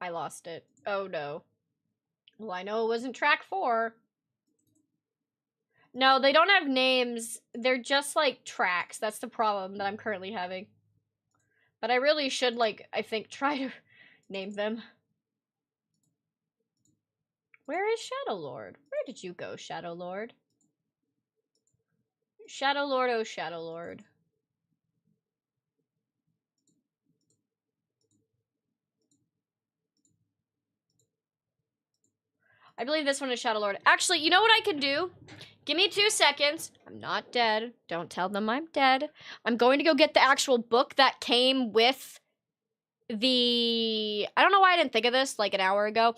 I lost it. Oh no. Well, I know it wasn't track 4. No, they don't have names. They're just, like, tracks. That's the problem that I'm currently having. But I really should, like, I think, try to name them. Where is Shadow Lord? Where did you go, Shadow Lord? Shadow Lord, oh Shadow Lord. I believe this one is Shadow Lord. Actually, you know what I can do? Give me 2 seconds. I'm not dead. Don't tell them I'm dead. I'm going to go get the actual book that came with the... I don't know why I didn't think of this like an hour ago,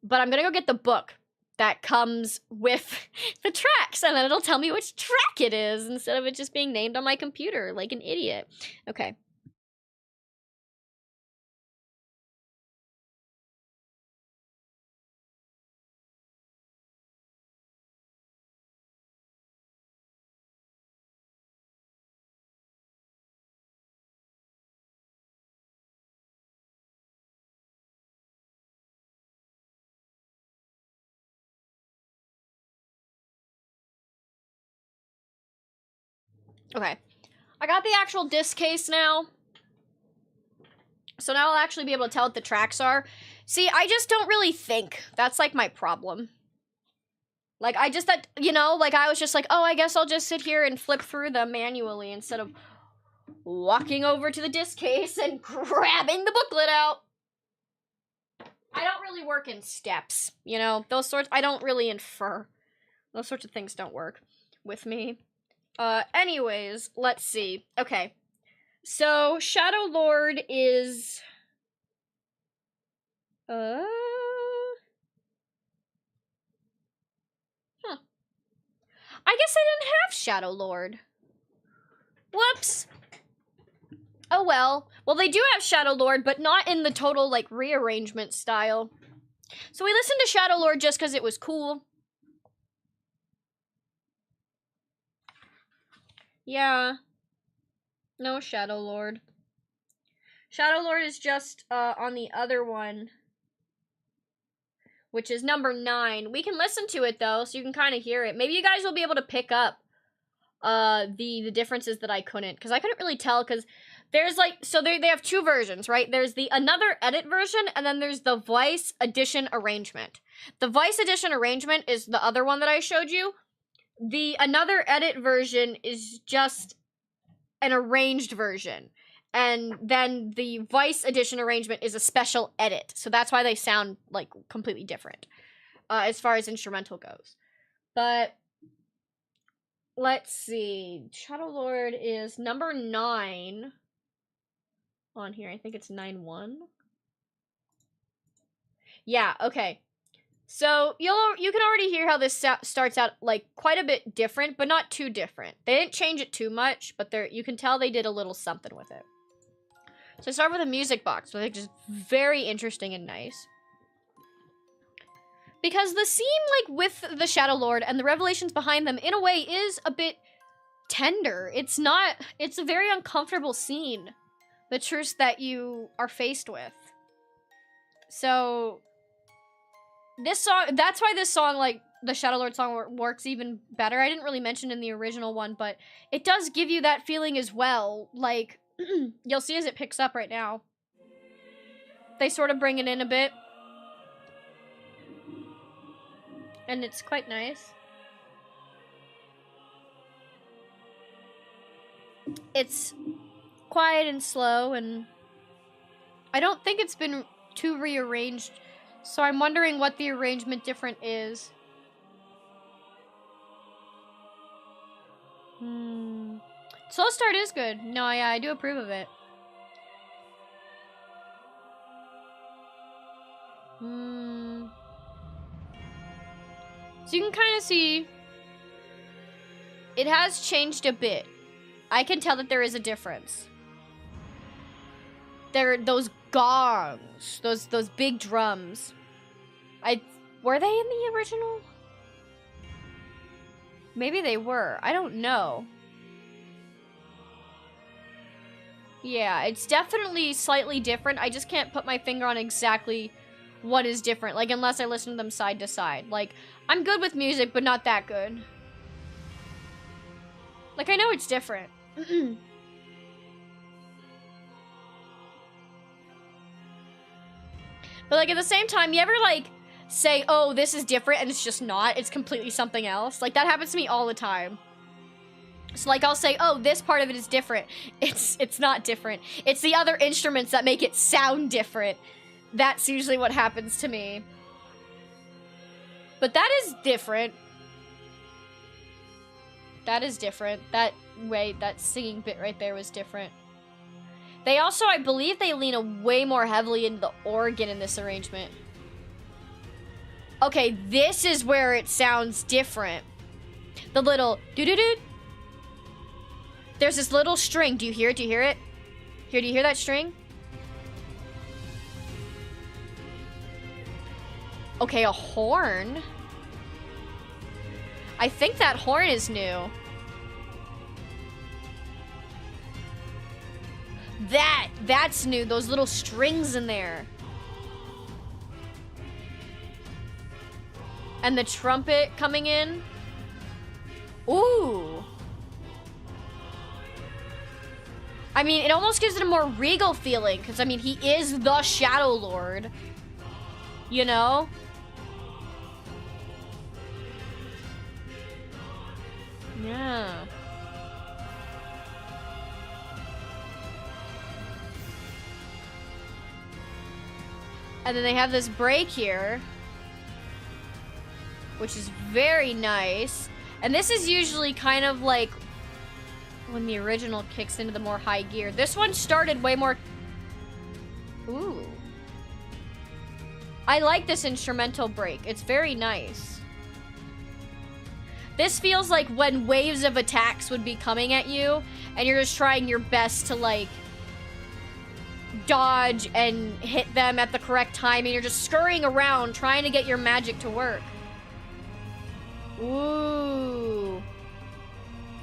but I'm going to go get the book that comes with the tracks, and then it'll tell me which track it is instead of it just being named on my computer like an idiot. Okay. Okay. I got the actual disc case now. So now I'll actually be able to tell what the tracks are. See, I just don't really think. That's, like, my problem. Like, I just, that, you know, like, I was just like, oh, I guess I'll just sit here and flip through them manually instead of walking over to the disc case and grabbing the booklet out. I don't really work in steps, you know? Those sorts, I don't really infer. Those sorts of things don't work with me. Anyways, let's see. Okay. So, Shadow Lord is... Huh. I guess I didn't have Shadow Lord. Whoops. Oh well. Well, they do have Shadow Lord, but not in the total, like, rearrangement style. So we listened to Shadow Lord just because it was cool. Yeah. No Shadow Lord. Shadow Lord is just on the other one, which is number 9. We can listen to it though, so you can kind of hear it. Maybe you guys will be able to pick up the differences that I couldn't, because I couldn't really tell, because there's like, so they have 2 versions, right? There's the Another Edit version, and then there's the Vice Edition arrangement. The Vice Edition arrangement is the other one that I showed you. The Another Edit version is just an arranged version. And then the Vice Edition arrangement is a special edit. So that's why they sound, like, completely different as far as instrumental goes. But let's see. Shadow Lord is number 9 on here. I think it's 9-1. Yeah, okay. So, you can already hear how this starts out, like, quite a bit different, but not too different. They didn't change it too much, but you can tell they did a little something with it. So I start with a music box, which I think is very interesting and nice. Because the scene, like, with the Shadow Lord and the revelations behind them, in a way, is a bit tender. It's a very uncomfortable scene. The truths that you are faced with. So... this song, that's why this song, like, the Shadow Lord song works even better. I didn't really mention in the original one, but it does give you that feeling as well. Like, you'll see as it picks up right now. They sort of bring it in a bit. And it's quite nice. It's quiet and slow, and I don't think it's been too rearranged. So I'm wondering what the arrangement different is. Slow start is good. No, yeah, I do approve of it. So you can kind of see it has changed a bit. I can tell that there is a difference. Those gongs, those big drums. Were they in the original? Maybe they were. I don't know. Yeah, it's definitely slightly different. I just can't put my finger on exactly what is different. Like, unless I listen to them side to side. Like, I'm good with music, but not that good. Like, I know it's different. But, like, at the same time, you ever, like, say, oh, this is different, and it's just not. It's completely something else. Like, that happens to me all the time. So, like, I'll say, oh, this part of it is different. It's not different. It's the other instruments that make it sound different. That's usually what happens to me. But that is different. That is different. That singing bit right there was different. They also, I believe they lean way more heavily into the organ in this arrangement. Okay, this is where it sounds different. The little doo-doo-doo. There's this little string. Do you hear it? Do you hear it? Here, do you hear that string? Okay, a horn. I think that horn is new. That's new. Those little strings in there. And the trumpet coming in. Ooh. I mean, it almost gives it a more regal feeling, because, I mean, he is the Shadow Lord. You know? Yeah. And then they have this break here, which is very nice. And this is usually kind of like when the original kicks into the more high gear. This one started way more... Ooh. I like this instrumental break. It's very nice. This feels like when waves of attacks would be coming at you, and you're just trying your best to, like, dodge and hit them at the correct time, and you're just scurrying around trying to get your magic to work. Ooh.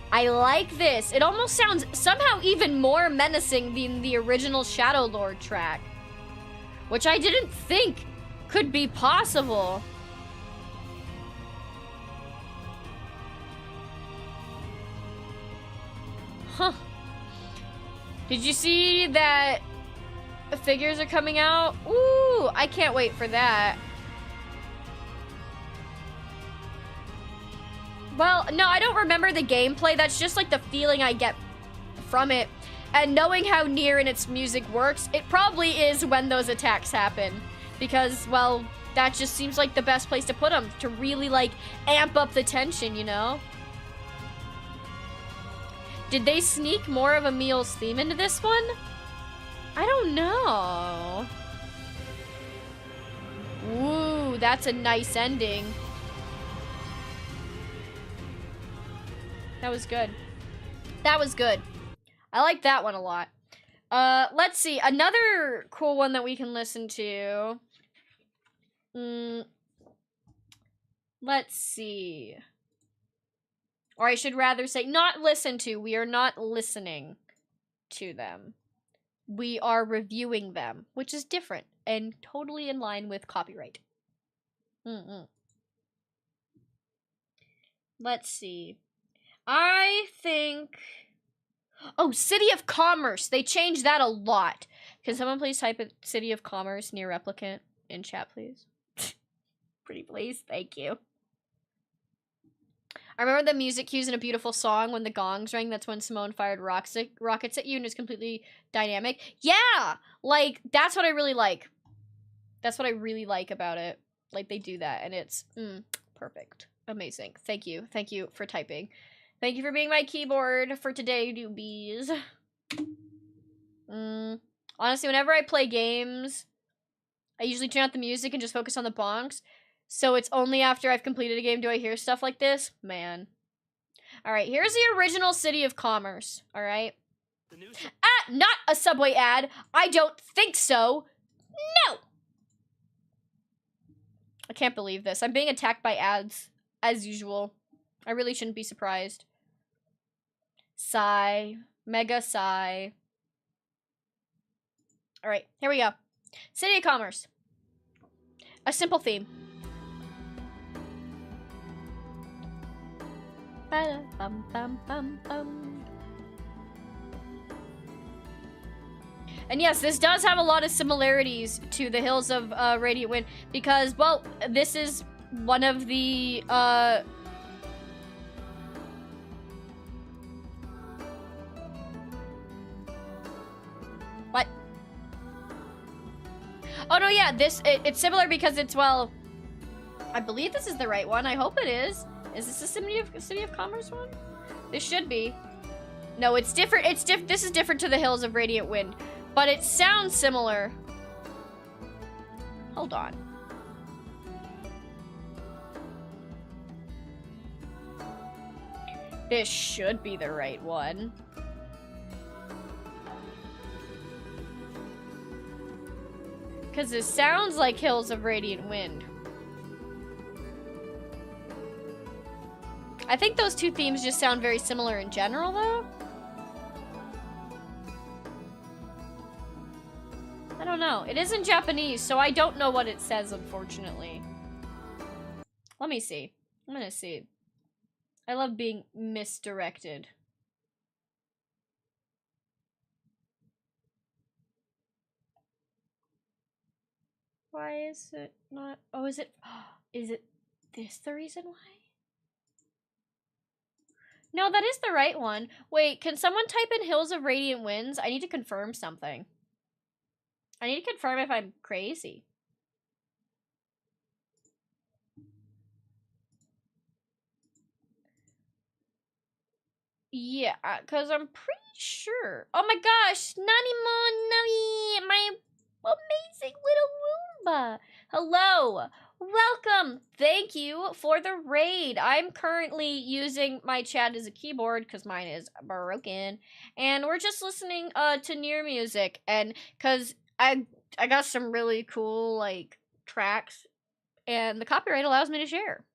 I like this. It almost sounds somehow even more menacing than the original Shadow Lord track, which I didn't think could be possible. Huh. Did you see that figures are coming out? Ooh, I can't wait for that. Well, no, I don't remember the gameplay. That's just like the feeling I get from it. And knowing how Nier and its music works, it probably is when those attacks happen. Because, well, that just seems like the best place to put them. To really, like, amp up the tension, you know? Did they sneak more of Emil's theme into this one? I don't know. Ooh, that's a nice ending. That was good. That was good. I like that one a lot. Let's see. Another cool one that we can listen to. Let's see. Or I should rather say, not listen to. We are not listening to them. We are reviewing them, which is different and totally in line with copyright. Let's see. I think... Oh, City of Commerce. They changed that a lot. Can someone please type in City of Commerce Nier Replicant in chat, please? Pretty please. Thank you. I remember the music cues in A Beautiful Song when the gongs rang. That's when Simone fired rockets at you and it's completely dynamic. Yeah! Like, that's what I really like. That's what I really like about it. Like, they do that and it's perfect. Amazing. Thank you. Thank you for typing. Thank you for being my keyboard for today, doobies. Honestly, whenever I play games, I usually turn out the music and just focus on the bonks. So it's only after I've completed a game do I hear stuff like this. Man. Alright, here's the original City of Commerce. Alright. Not a Subway ad. I don't think so. No! I can't believe this. I'm being attacked by ads, as usual. I really shouldn't be surprised. Sigh. Mega sigh. Alright, here we go. City of Commerce. A simple theme. Bum, bum, bum, bum. And yes, this does have a lot of similarities to the Hills of Radiant Wind because, well, this is one of the What? Oh no, yeah, it's similar because it's, well, I believe this is the right one. I hope it is. Is this the City of Commerce one? This should be. No, it's different. This is different to the Hills of Radiant Wind, but it sounds similar. Hold on. This should be the right one. Because this sounds like Hills of Radiant Wind. I think those two themes just sound very similar in general, though. I don't know. It is in Japanese, so I don't know what it says, unfortunately. Let me see. I'm gonna see. I love being misdirected. Why is it not? Oh, is it this the reason why? No, that is the right one. Wait, can someone type in Hills of Radiant Winds? I need to confirm something. I need to confirm if I'm crazy. Yeah, because I'm pretty sure. Oh my gosh, Nanimo, my amazing little Roomba. Hello, welcome. Thank you for the raid. I'm currently using my chat as a keyboard because mine is broken. And we're just listening to Nier music. And because I got some really cool, like, tracks. And the copyright allows me to share.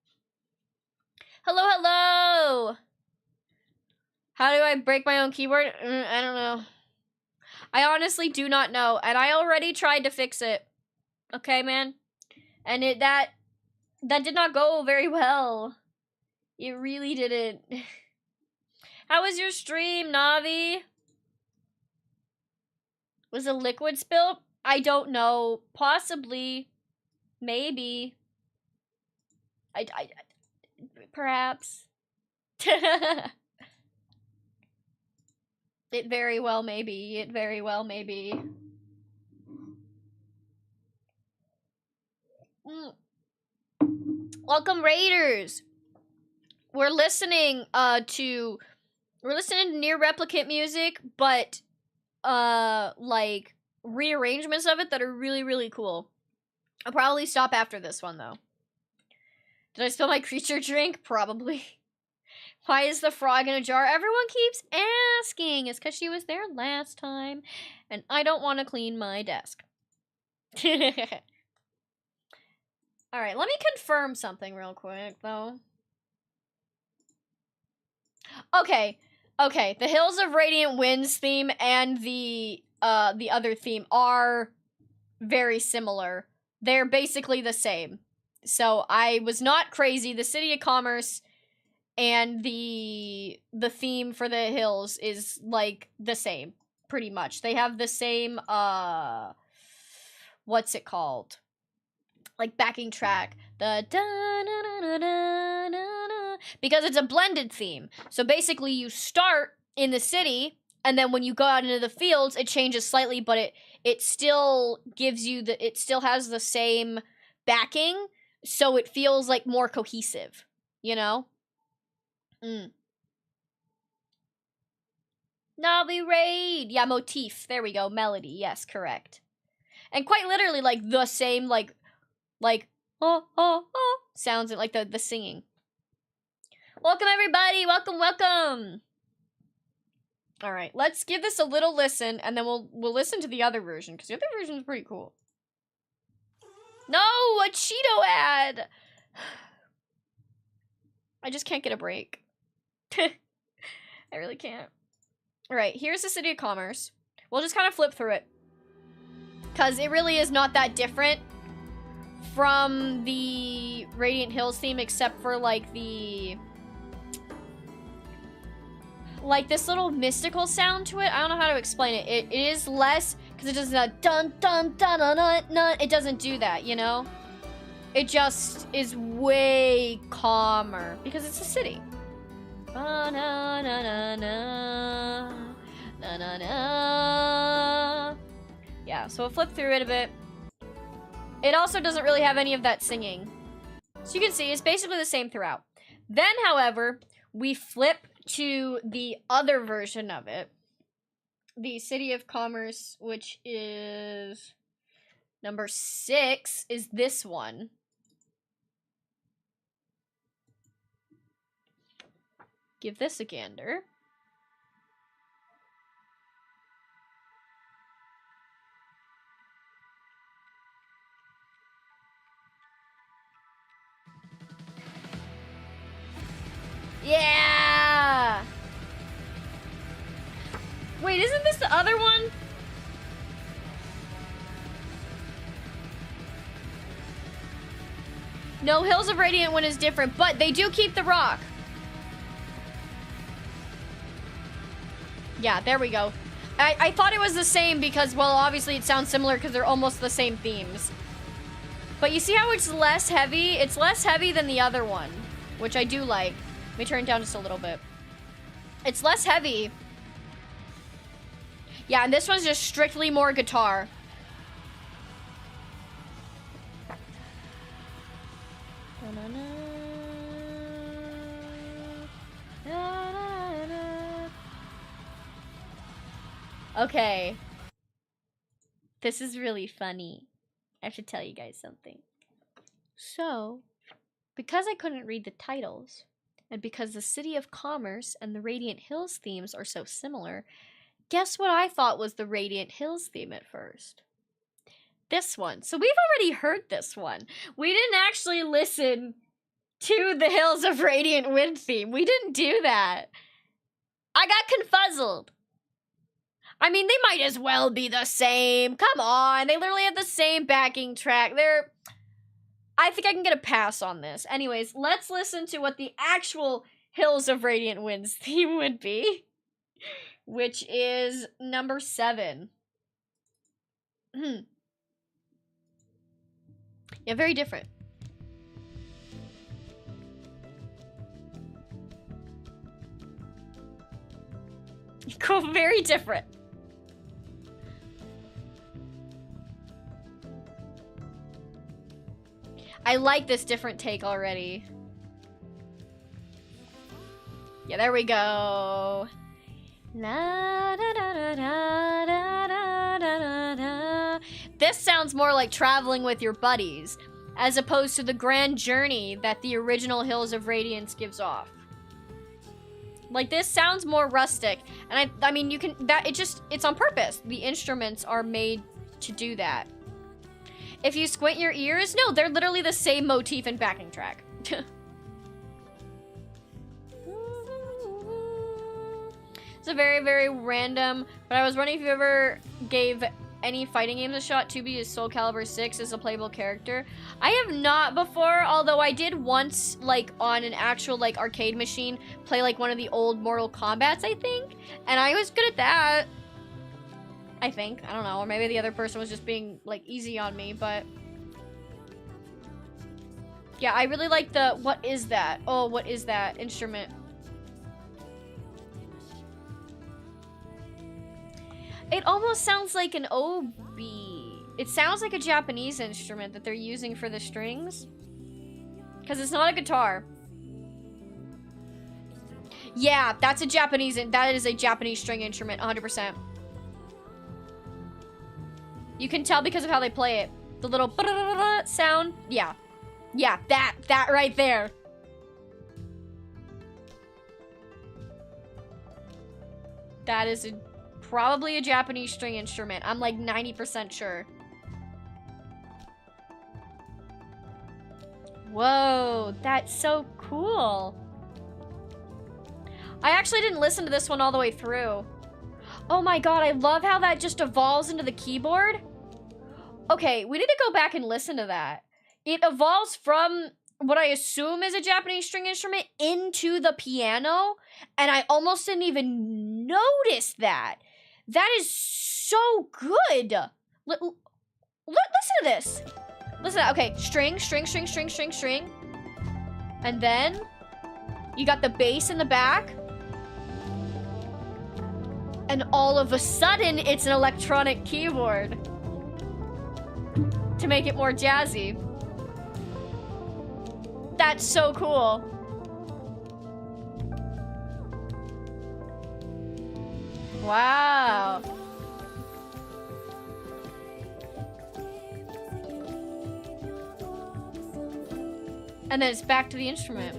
Hello, hello. How do I break my own keyboard? I don't know. I honestly do not know, and I already tried to fix it. Okay, man? And that did not go very well. It really didn't. How was your stream, Navi? Was a liquid spill? I don't know. Possibly. Maybe. I perhaps. It very well may be. It very well may be. Welcome, Raiders. We're listening to Nier Replicant music, but like rearrangements of it that are really, really cool. I'll probably stop after this one though. Did I spill my creature drink? Probably. Why is the frog in a jar? Everyone keeps asking. It's because she was there last time, and I don't want to clean my desk. Alright, let me confirm something real quick, though. Okay, the Hills of Radiant Winds theme and the other theme are very similar. They're basically the same. So I was not crazy. The City of Commerce and the theme for the Hills is like the same, pretty much. They have the same what's it called? Like backing track. The da-na-na-na-na-na, because it's a blended theme. So basically you start in the city, and then when you go out into the fields, it changes slightly, but it still gives you it still has the same backing, so it feels like more cohesive, you know? Navi Raid! Yeah, motif. There we go. Melody. Yes, correct. And quite literally, like, the same, like, oh, oh, oh, sounds like the singing. Welcome, everybody! Welcome, welcome! Alright, let's give this a little listen, and then we'll listen to the other version, because the other version is pretty cool. No! A Cheeto ad! I just can't get a break. I really can't. Alright, here's the City of Commerce. We'll just kind of flip through it. Because it really is not that different from the Radiant Hills theme, except for, like, this little mystical sound to it. I don't know how to explain it. It is less, because it does that dun dun dun dun dun dun. It doesn't do that, you know? It just is way calmer, because it's a city. Na na na na na na na. Yeah, so we'll flip through it a bit. It also doesn't really have any of that singing. So you can see it's basically the same throughout. Then, however, we flip to the other version of it. The City of Commerce, which is number 6, is this one. Give this a gander. Yeah! Wait, isn't this the other one? No, Hills of Radiant one is different, but they do keep the rock. Yeah, there we go. I thought it was the same because, well, obviously it sounds similar because they're almost the same themes. But you see how it's less heavy? It's less heavy than the other one, which I do like. Let me turn it down just a little bit. It's less heavy. Yeah, and this one's just strictly more guitar. Okay. This is really funny. I have to tell you guys something. So, because I couldn't read the titles, and because the City of Commerce and the Radiant Hills themes are so similar, guess what I thought was the Radiant Hills theme at first? This one. So we've already heard this one. We didn't actually listen to the Hills of Radiant Wind theme. We didn't do that. I got confuzzled. I mean, they might as well be the same. Come on. They literally have the same backing track. I think I can get a pass on this. Anyways, let's listen to what the actual Hills of Radiant Winds theme would be, which is number 7. Yeah, very different. Cool, very different. I like this different take already. Yeah, there we go. La, da, da, da, da, da, da, da. This sounds more like traveling with your buddies, as opposed to the grand journey that the original Hills of Radiance gives off. Like, this sounds more rustic, and I mean, you can, it's on purpose. The instruments are made to do that. If you squint your ears, no, they're literally the same motif and backing track. It's a very, very random, but I was wondering if you ever gave any fighting games a shot. 2B is Soul Calibur 6 as a playable character. I have not before, although I did once, like, on an actual, like, arcade machine, play, like, one of the old Mortal Kombats, I think, and I was good at that. I think. I don't know. Or maybe the other person was just being, like, easy on me, but... Yeah, I really like the... What is that? Oh, what is that instrument? It almost sounds like an obi. It sounds like a Japanese instrument that they're using for the strings. Because it's not a guitar. Yeah, that's a Japanese... That is a Japanese string instrument, 100%. You can tell because of how they play it. The little sound. Yeah. Yeah, that right there. That is probably a Japanese string instrument. I'm like 90% sure. Whoa, that's so cool. I actually didn't listen to this one all the way through. Oh my god, I love how that just evolves into the keyboard. Okay, we need to go back and listen to that. It evolves from what I assume is a Japanese string instrument into the piano, and I almost didn't even notice that. That is so good. Listen to this. Listen to that. Okay, string, string, string, string, string, string. And then you got the bass in the back. And all of a sudden, it's an electronic keyboard to make it more jazzy. That's so cool. Wow. And then it's back to the instrument.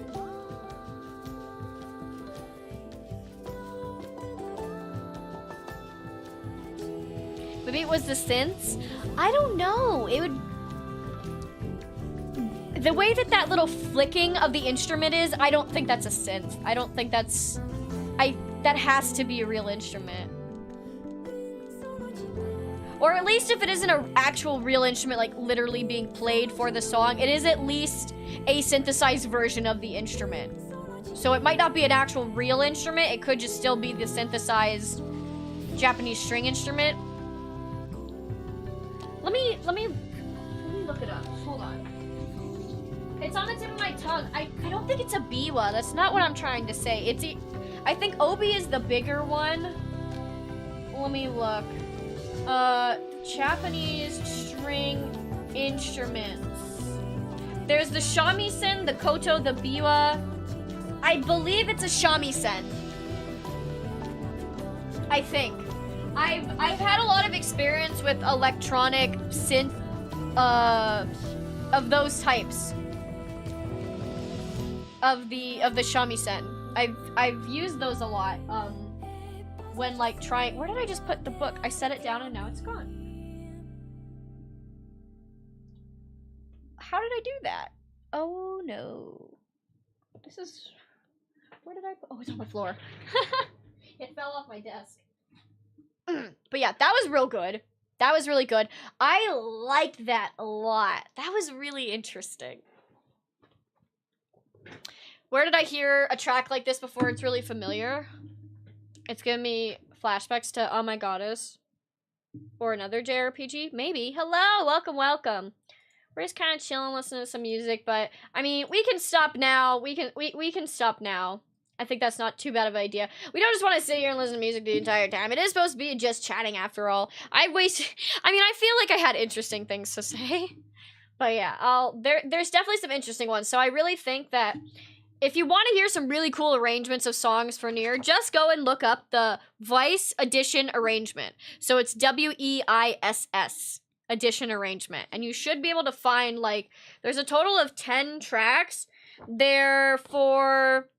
Maybe it was the synths? I don't know. It would... The way that that little flicking of the instrument is, I don't think that's a synth. I don't think that's... That has to be a real instrument. Or at least if it isn't an actual real instrument, like literally being played for the song, it is at least a synthesized version of the instrument. So it might not be an actual real instrument, it could just still be the synthesized Japanese string instrument. Let me look it up. Hold on. It's on the tip of my tongue. I don't think it's a biwa. That's not what I'm trying to say. I think obi is the bigger one. Let me look. Japanese string instruments. There's the shamisen, the koto, the biwa. I believe it's a shamisen. I think. I've had a lot of experience with electronic synth of those types. Of the shamisen. I've used those a lot. When like trying, where did I just put the book? I set it down and now it's gone. How did I do that? Oh no. This is, where did I put, oh, it's on the floor. It fell off my desk. But yeah, that was real good. That was really good. I liked that a lot. That was really interesting. Where did I hear a track like this before? It's really familiar. It's giving me flashbacks to Oh My Goddess. Or another JRPG. Maybe. Hello! Welcome, welcome. We're just kind of chilling, listening to some music, but I mean, we can stop now. We can stop now. I think that's not too bad of an idea. We don't just want to sit here and listen to music the entire time. It is supposed to be just chatting after all. I mean, I feel like I had interesting things to say. But yeah, there's definitely some interesting ones. So I really think that if you want to hear some really cool arrangements of songs for Nier, just go and look up the Weiss Edition arrangement. So it's WEISS Edition arrangement. And you should be able to find, like, there's a total of 10 tracks. They're for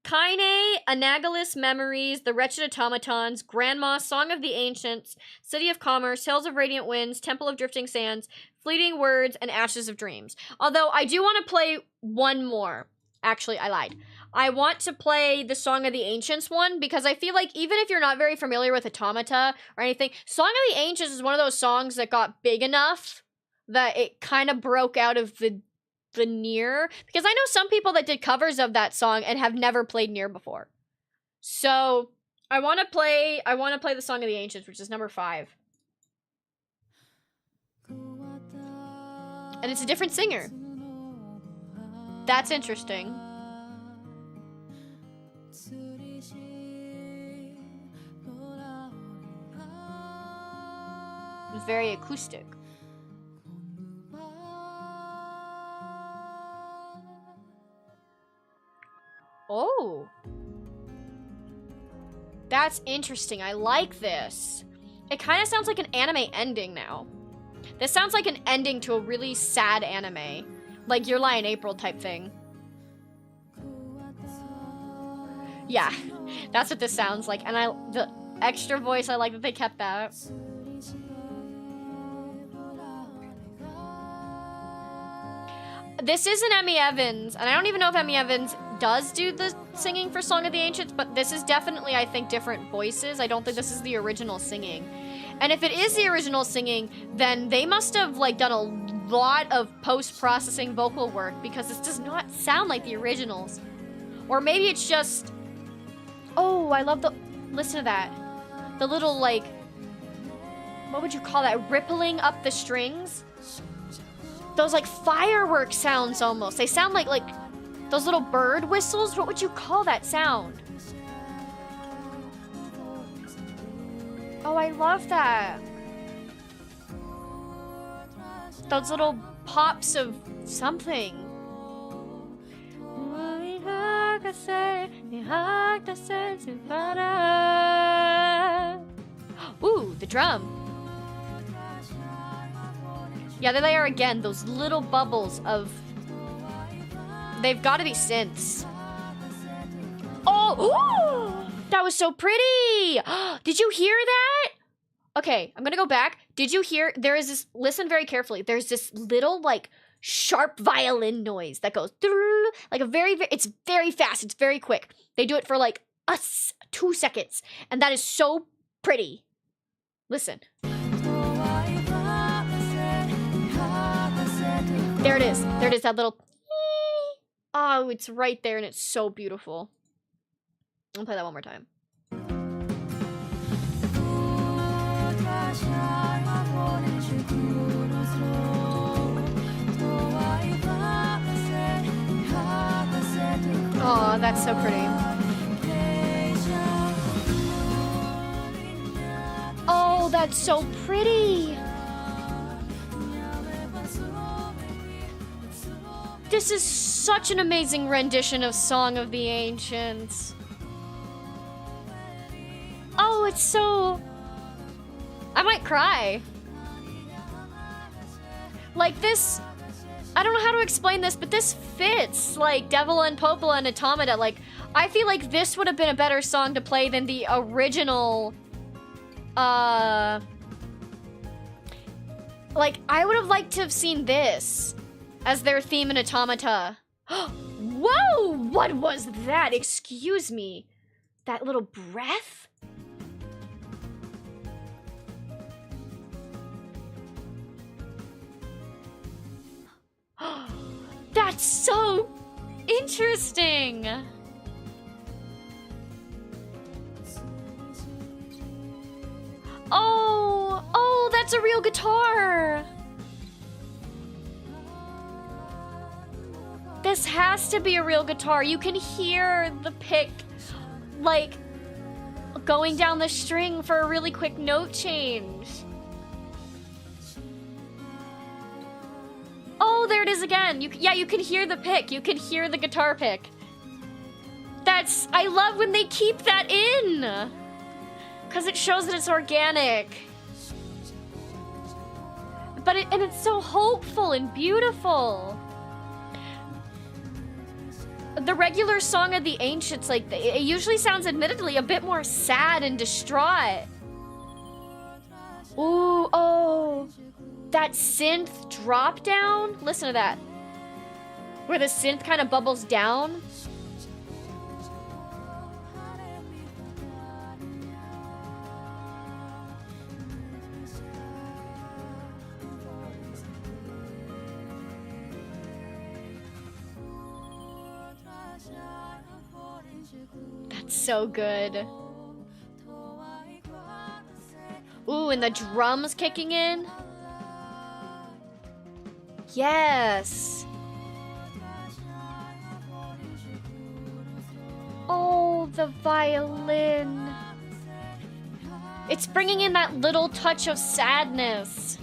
Kaine, Anagolous Memories, The Wretched Automatons, Grandma, Song of the Ancients, City of Commerce, Hills of Radiant Winds, Temple of Drifting Sands, Fleeting Words, and Ashes of Dreams. Although I do want to play one more. Actually, I lied. I want to play the Song of the Ancients one because I feel like even if you're not very familiar with Automata or anything, Song of the Ancients is one of those songs that got big enough that it kind of broke out of the Nier, because I know some people that did covers of that song and have never played Nier before. So I want to play the Song of the Ancients, which is number 5. And it's a different singer. That's interesting. It's very acoustic. Oh. That's interesting. I like this. It kind of sounds like an anime ending now. This sounds like an ending to a really sad anime. Like Your Lie in April type thing. Yeah, that's what this sounds like. And the extra voice, I like that they kept that. This isn't Emmy Evans, and I don't even know if Emmy Evans does do the singing for Song of the Ancients, but this is definitely, I think, different voices. I don't think this is the original singing. And if it is the original singing, then they must have, like, done a lot of post-processing vocal work, because this does not sound like the originals. Or maybe it's just... Oh, I love the... Listen to that. The little, like... What would you call that? Rippling up the strings? Those, like, firework sounds almost. They sound like those little bird whistles. What would you call that sound? Oh, I love that. Those little pops of something. Ooh, the drum. Yeah, there they are again, those little bubbles of... They've got to be synths. Oh, ooh, that was so pretty. Did you hear that? Okay, I'm gonna go back. Did you hear? There is this, listen very carefully. There's this little like sharp violin noise that goes like a very, it's very fast. It's very quick. They do it for like 2 seconds. And that is so pretty. Listen. There it is. There it is, that little... Oh, it's right there and it's so beautiful. I'll play that one more time. Oh, that's so pretty. Oh, that's so pretty. This is such an amazing rendition of Song of the Ancients. Oh, it's so... I might cry. Like this... I don't know how to explain this, but this fits. Like, Devil and Popola and Automata. Like, I feel like this would have been a better song to play than the original... Like, I would have liked to have seen this as their theme in Automata. Whoa! What was that? Excuse me. That little breath? That's so interesting. Oh, that's a real guitar. This has to be a real guitar. You can hear the pick, like, going down the string for a really quick note change. Oh, there it is again. Yeah, you can hear the pick. You can hear the guitar pick. That's... I love when they keep that in. Because it shows that it's organic. But and it's so hopeful and beautiful. The regular Song of the Ancients, like, it usually sounds admittedly a bit more sad and distraught. Ooh, oh. That synth drop down? Listen to that. Where the synth kind of bubbles down. That's so good. Ooh, and the drums kicking in. Yes. Oh, the violin. It's bringing in that little touch of sadness.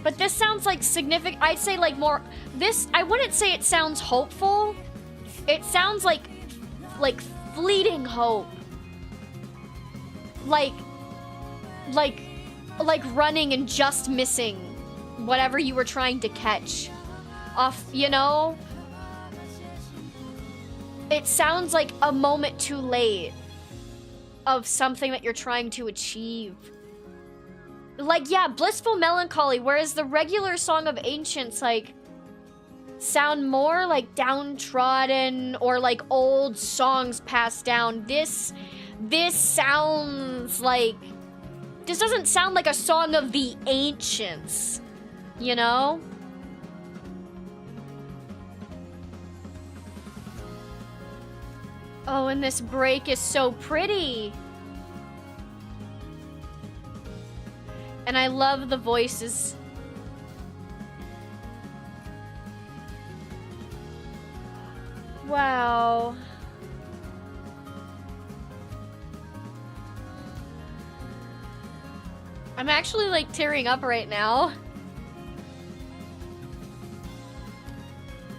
But this sounds like significant. I'd say like more. This, I wouldn't say it sounds hopeful. It sounds like fleeting hope. Like running and just missing whatever you were trying to catch off, you know? It sounds like a moment too late of something that you're trying to achieve. Like, yeah, blissful melancholy, whereas the regular Song of Ancients, like, sound more like downtrodden or like old songs passed down. This sounds like... This doesn't sound like a Song of the Ancients, you know? Oh, and this break is so pretty. And I love the voices. Wow. I'm actually like tearing up right now.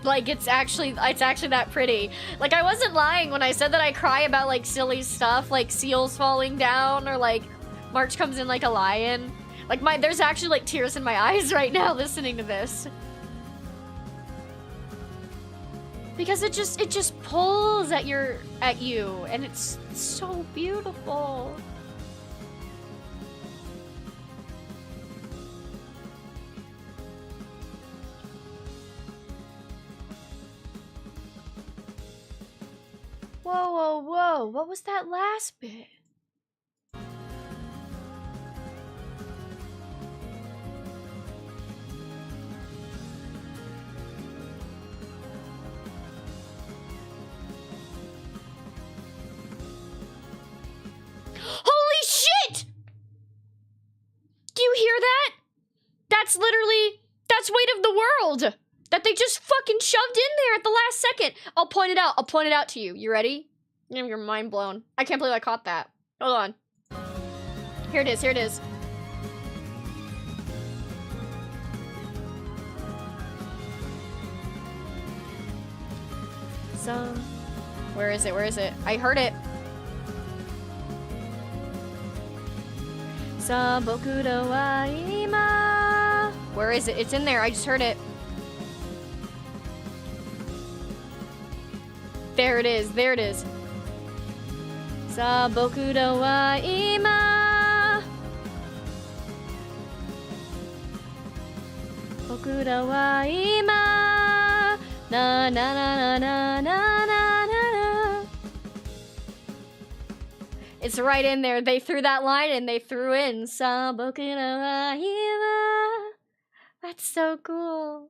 Like, it's actually that pretty. Like, I wasn't lying when I said that I cry about, like, silly stuff, like seals falling down, or, like, March comes in like a lion. Like, there's actually, like, tears in my eyes right now listening to this. Because it just pulls at you, and it's so beautiful. Whoa, whoa, whoa. What was that last bit? Holy shit! Do you hear that? That's Weight of the World! That they just fucking shoved in there at the last second. I'll point it out to you. You ready? You're mind blown. I can't believe I caught that. Hold on. Here it is. So, where is it? I heard it. Sabokudo wa ima. Where is it? It's in there. I just heard it. There it is. Sabokudo wa ima. Bokudo wa ima. Na na na na na na na na. It's right in there. They threw that line and they threw in Sabokudo wa ima. That's so cool.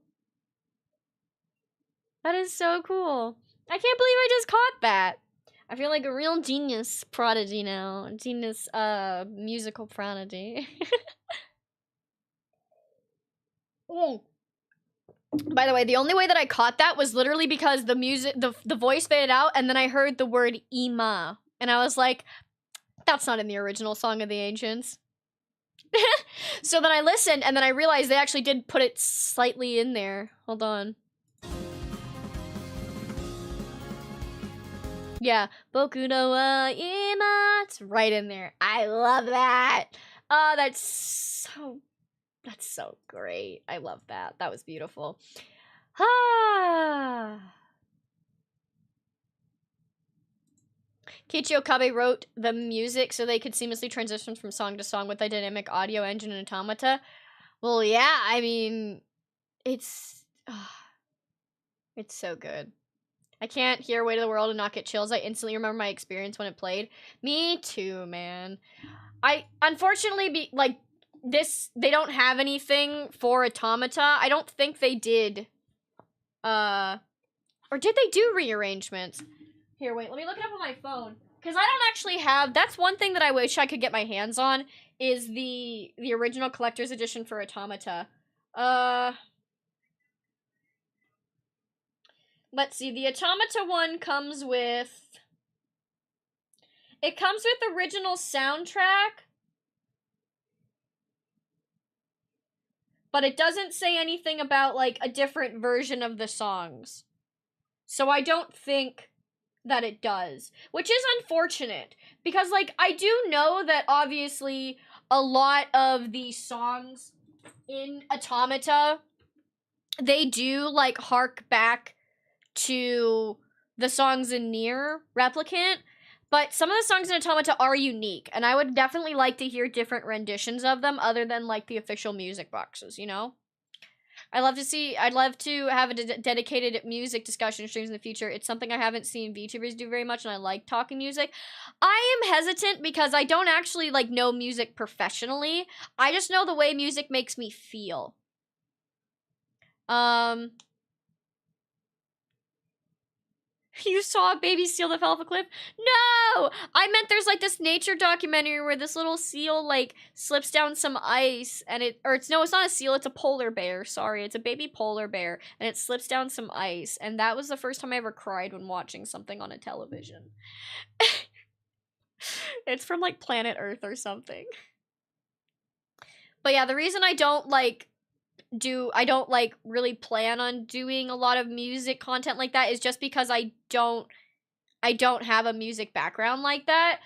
That is so cool. I can't believe I just caught that. I feel like a real genius prodigy now. Genius, musical prodigy. Oh. By the way, the only way that I caught that was literally because the music, the voice faded out, and then I heard the word Ima. And I was like, that's not in the original Song of the Ancients. So then I listened, and then I realized they actually did put it slightly in there. Hold on. Yeah, Boku no wa ima. It's right in there. I love that. Oh, that's so great. I love that. That was beautiful. Keiichi Okabe wrote the music so they could seamlessly transition from song to song with a dynamic audio engine and automata. Well, yeah, I mean, it's so good. I can't hear Weight of the World and not get chills. I instantly remember my experience when it played. Me too, man. I unfortunately they don't have anything for Automata. I don't think they did. Or did they do rearrangements? Here, wait, let me look it up on my phone. Because I don't actually have, that's one thing that I wish I could get my hands on, is the original collector's edition for Automata. Let's see, the Automata one comes with... It comes with original soundtrack. But it doesn't say anything about, like, a different version of the songs. So I don't think that it does. Which is unfortunate. Because, like, I do know that, obviously, a lot of the songs in Automata, they do, like, hark back to the songs in Nier Replicant, but some of the songs in Automata are unique, and I would definitely like to hear different renditions of them other than, like, the official music boxes, you know? I'd love to have a dedicated music discussion streams in the future. It's something I haven't seen VTubers do very much, and I like talking music. I am hesitant because I don't actually, like, know music professionally. I just know the way music makes me feel. You saw a baby seal that fell off a cliff? No! I meant there's, like, this nature documentary where this little seal, like, slips down some ice, and it's not a seal, it's a polar bear, sorry. It's a baby polar bear, and it slips down some ice, and that was the first time I ever cried when watching something on a television. It's from, like, Planet Earth or something. But yeah, the reason I don't, like, like really plan on doing a lot of music content like that is just because I don't have a music background like that.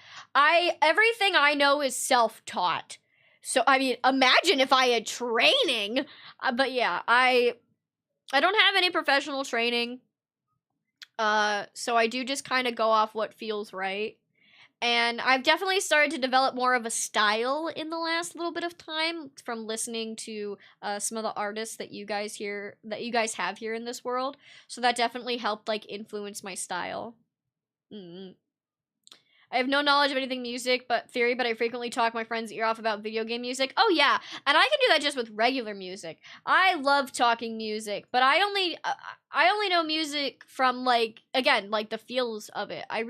Everything I know is self-taught. So I mean, imagine if I had training. But yeah, I don't have any professional training. So I do just kind of go off what feels right. And I've definitely started to develop more of a style in the last little bit of time from listening to some of the artists that you guys have here in this world. So that definitely helped like influence my style. I have no knowledge of anything music but theory, but I frequently talk my friends' ear off about video game music. Oh yeah, and I can do that just with regular music. I love talking music, but I only know music from like, again, like the feels of it. I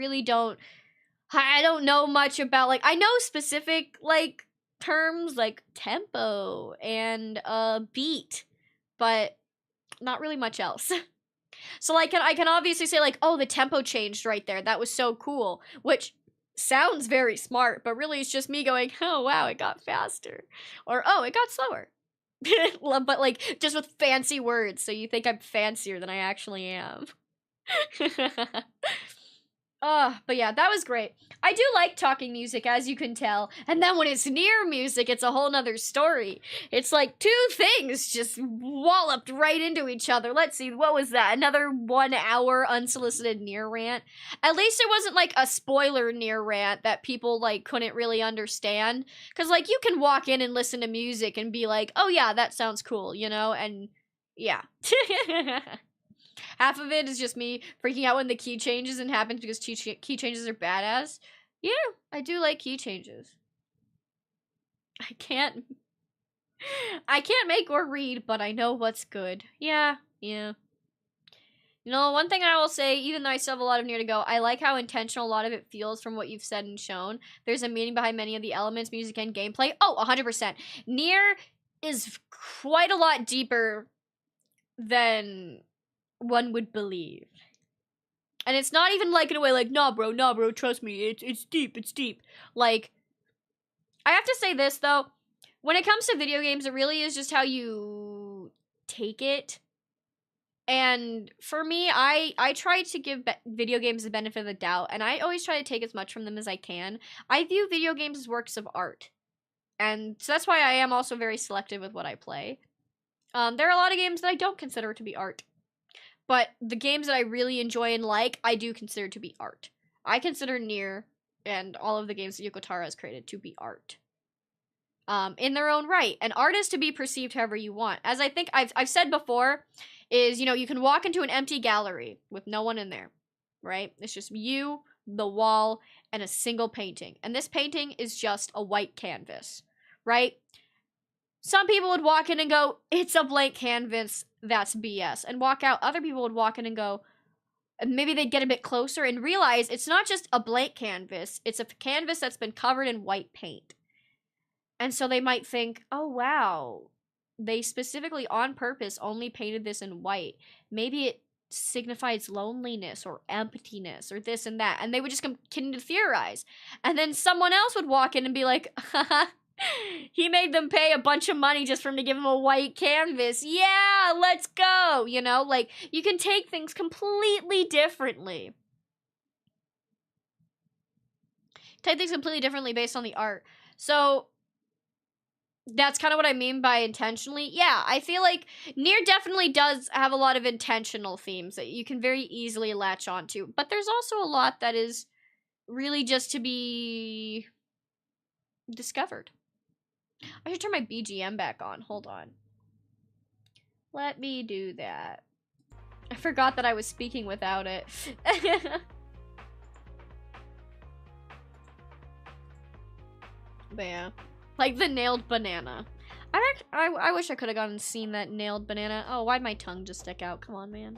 don't know much about, like, I know specific like terms like tempo and beat, but not really much else. So like I can obviously say like, oh, the tempo changed right there. That was so cool, which sounds very smart, but really it's just me going, oh wow, it got faster, or oh, it got slower. But like just with fancy words, so you think I'm fancier than I actually am. But yeah, that was great. I do like talking music, as you can tell. And then when it's Nier music, it's a whole nother story. It's like two things just walloped right into each other. Let's see, what was that? Another 1 hour unsolicited Nier rant? At least it wasn't like a spoiler Nier rant that people like couldn't really understand. Cause like you can walk in and listen to music and be like, oh yeah, that sounds cool, you know? And yeah. Half of it is just me freaking out when the key changes and happens because key changes are badass. Yeah, I do like key changes. I can't make or read, but I know what's good. Yeah. You know, one thing I will say, even though I still have a lot of Nier to go, I like how intentional a lot of it feels from what you've said and shown. There's a meaning behind many of the elements, music, and gameplay. Oh, 100%. Nier is quite a lot deeper than one would believe. And it's not even like in a way like, nah bro, trust me, it's deep. Like, I have to say this though, when it comes to video games, it really is just how you take it. And for me, I try to give video games the benefit of the doubt, and I always try to take as much from them as I can. I view video games as works of art. And so that's why I am also very selective with what I play. There are a lot of games that I don't consider to be art. But the games that I really enjoy and like, I do consider to be art. I consider Nier and all of the games that Yoko Taro has created to be art. In their own right. And art is to be perceived however you want. As I think I've said before, is, you know, you can walk into an empty gallery with no one in there, right? It's just you, the wall, and a single painting. And this painting is just a white canvas, right? Some people would walk in and go, it's a blank canvas, that's BS, and walk out. Other people would walk in and go, maybe they'd get a bit closer and realize it's not just a blank canvas, it's a canvas that's been covered in white paint. And so they might think, oh wow, they specifically on purpose only painted this in white. Maybe it signifies loneliness or emptiness or this and that. And they would just continue to theorize. And then someone else would walk in and be like, haha, he made them pay a bunch of money just for him to give him a white canvas. Yeah, let's go. You know, like, you can take things completely differently. Take things completely differently based on the art. So, that's kind of what I mean by intentionally. Yeah, I feel like Nier definitely does have a lot of intentional themes that you can very easily latch onto. But there's also a lot that is really just to be discovered. I should turn my BGM back on. Hold on. Let me do that. I forgot that I was speaking without it. But yeah. Like the nailed banana. I wish I could have gone and seen that nailed banana. Oh, why'd my tongue just stick out? Come on, man.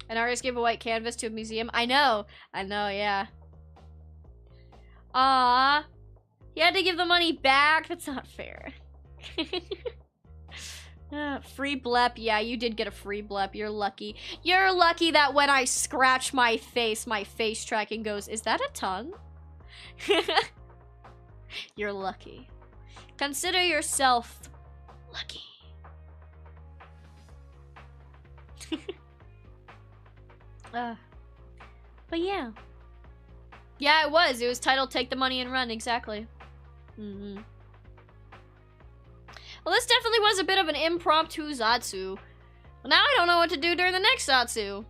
An artist gave a white canvas to a museum. I know, yeah. Aww. You had to give the money back? That's not fair. Free blep. Yeah, you did get a free blep. You're lucky. You're lucky that when I scratch my face tracking goes, is that a tongue? You're lucky. Consider yourself lucky. But yeah. Yeah, it was. It was titled Take the Money and Run, exactly. Well, this definitely was a bit of an impromptu Zatsu. Well, now I don't know what to do during the next Zatsu.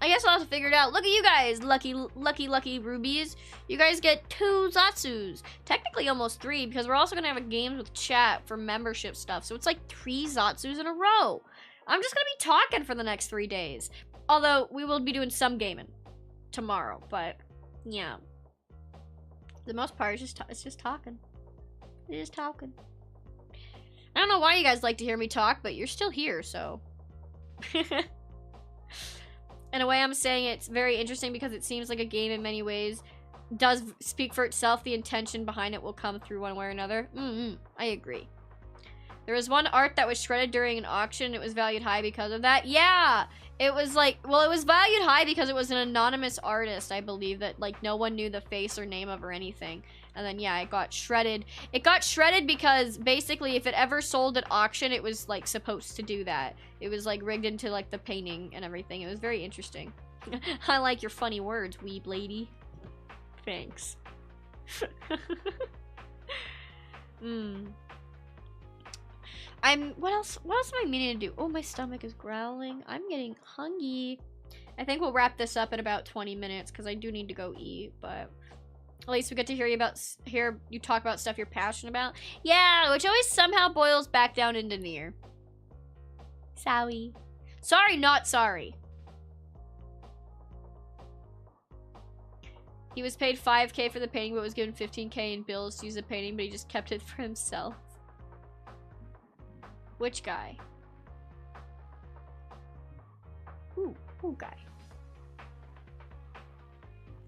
I guess I'll have to figure it out. Look at you guys, lucky rubies. You guys get 2 Zatsus. Technically almost 3, because we're also gonna have a games with chat for membership stuff. So it's like 3 Zatsus in a row. I'm just gonna be talking for the next 3 days. Although, we will be doing some gaming tomorrow, but yeah. The most part is it's just talking. It's just talking. I don't know why you guys like to hear me talk, but you're still here, so. In a way, I'm saying it's very interesting because it seems like a game in many ways does speak for itself. The intention behind it will come through one way or another. I agree. There was one art that was shredded during an auction. It was valued high because of that. Yeah, it was like, well, it was valued high because it was an anonymous artist, I believe, that like no one knew the face or name of or anything. And then yeah, it got shredded. It got shredded because basically if it ever sold at auction, it was like supposed to do that. It was like rigged into like the painting and everything. It was very interesting. I like your funny words, weeb lady. Thanks. What else am I meaning to do? Oh, my stomach is growling. I'm getting hungry. I think we'll wrap this up in about 20 minutes because I do need to go eat, but at least we get to hear you talk about stuff you're passionate about. Yeah, which always somehow boils back down into Nier. Sorry. Sorry, not sorry. He was paid 5K for the painting, but was given 15K in bills to use the painting, but he just kept it for himself. Which guy? Who guy?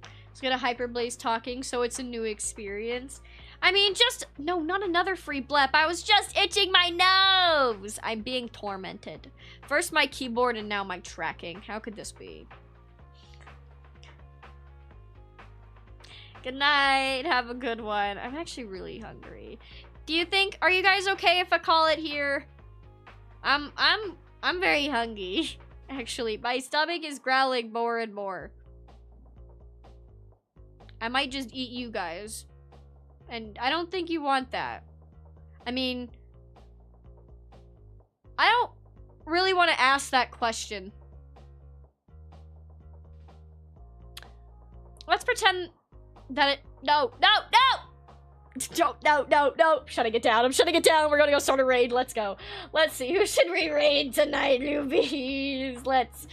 Let's get a Hyperblaze talking, so it's a new experience. I mean, no, not another free blep. I was just itching my nose. I'm being tormented. First my keyboard and now my tracking. How could this be? Good night. Have a good one. I'm actually really hungry. Are you guys okay if I call it here? I'm very hungry. Actually, my stomach is growling more and more. I might just eat you guys. And I don't think you want that. I mean, I don't really want to ask that question. Let's pretend that it... No! No. Shutting it down. I'm shutting it down. We're gonna go start a raid. Let's go. Let's see. Who should we raid tonight, newbies? Let's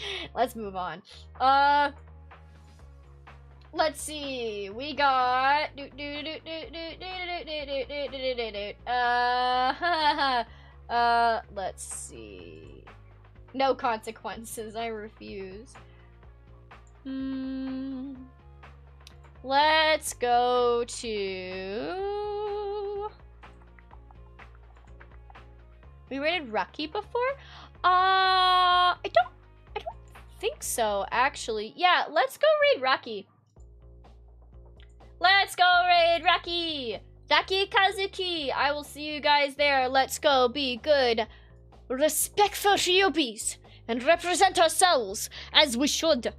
move on. Let's see. We got let's see. No consequences. I refuse. Let's go to... We rated Rocky before? I don't think so, actually. Yeah, let's go raid Rocky. Let's go raid Rocky! Daki Kazuki! I will see you guys there. Let's go be good, respectful newbies, and represent ourselves as we should.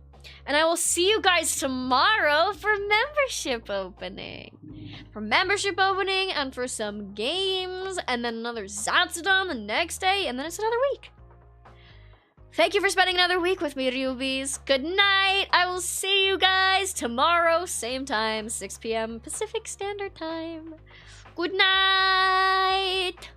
And I will see you guys tomorrow for membership opening. And for some games. And then another Zatsudon the next day. And then it's another week. Thank you for spending another week with me, Rubies. Good night. I will see you guys tomorrow. Same time, 6 p.m. Pacific Standard Time. Good night.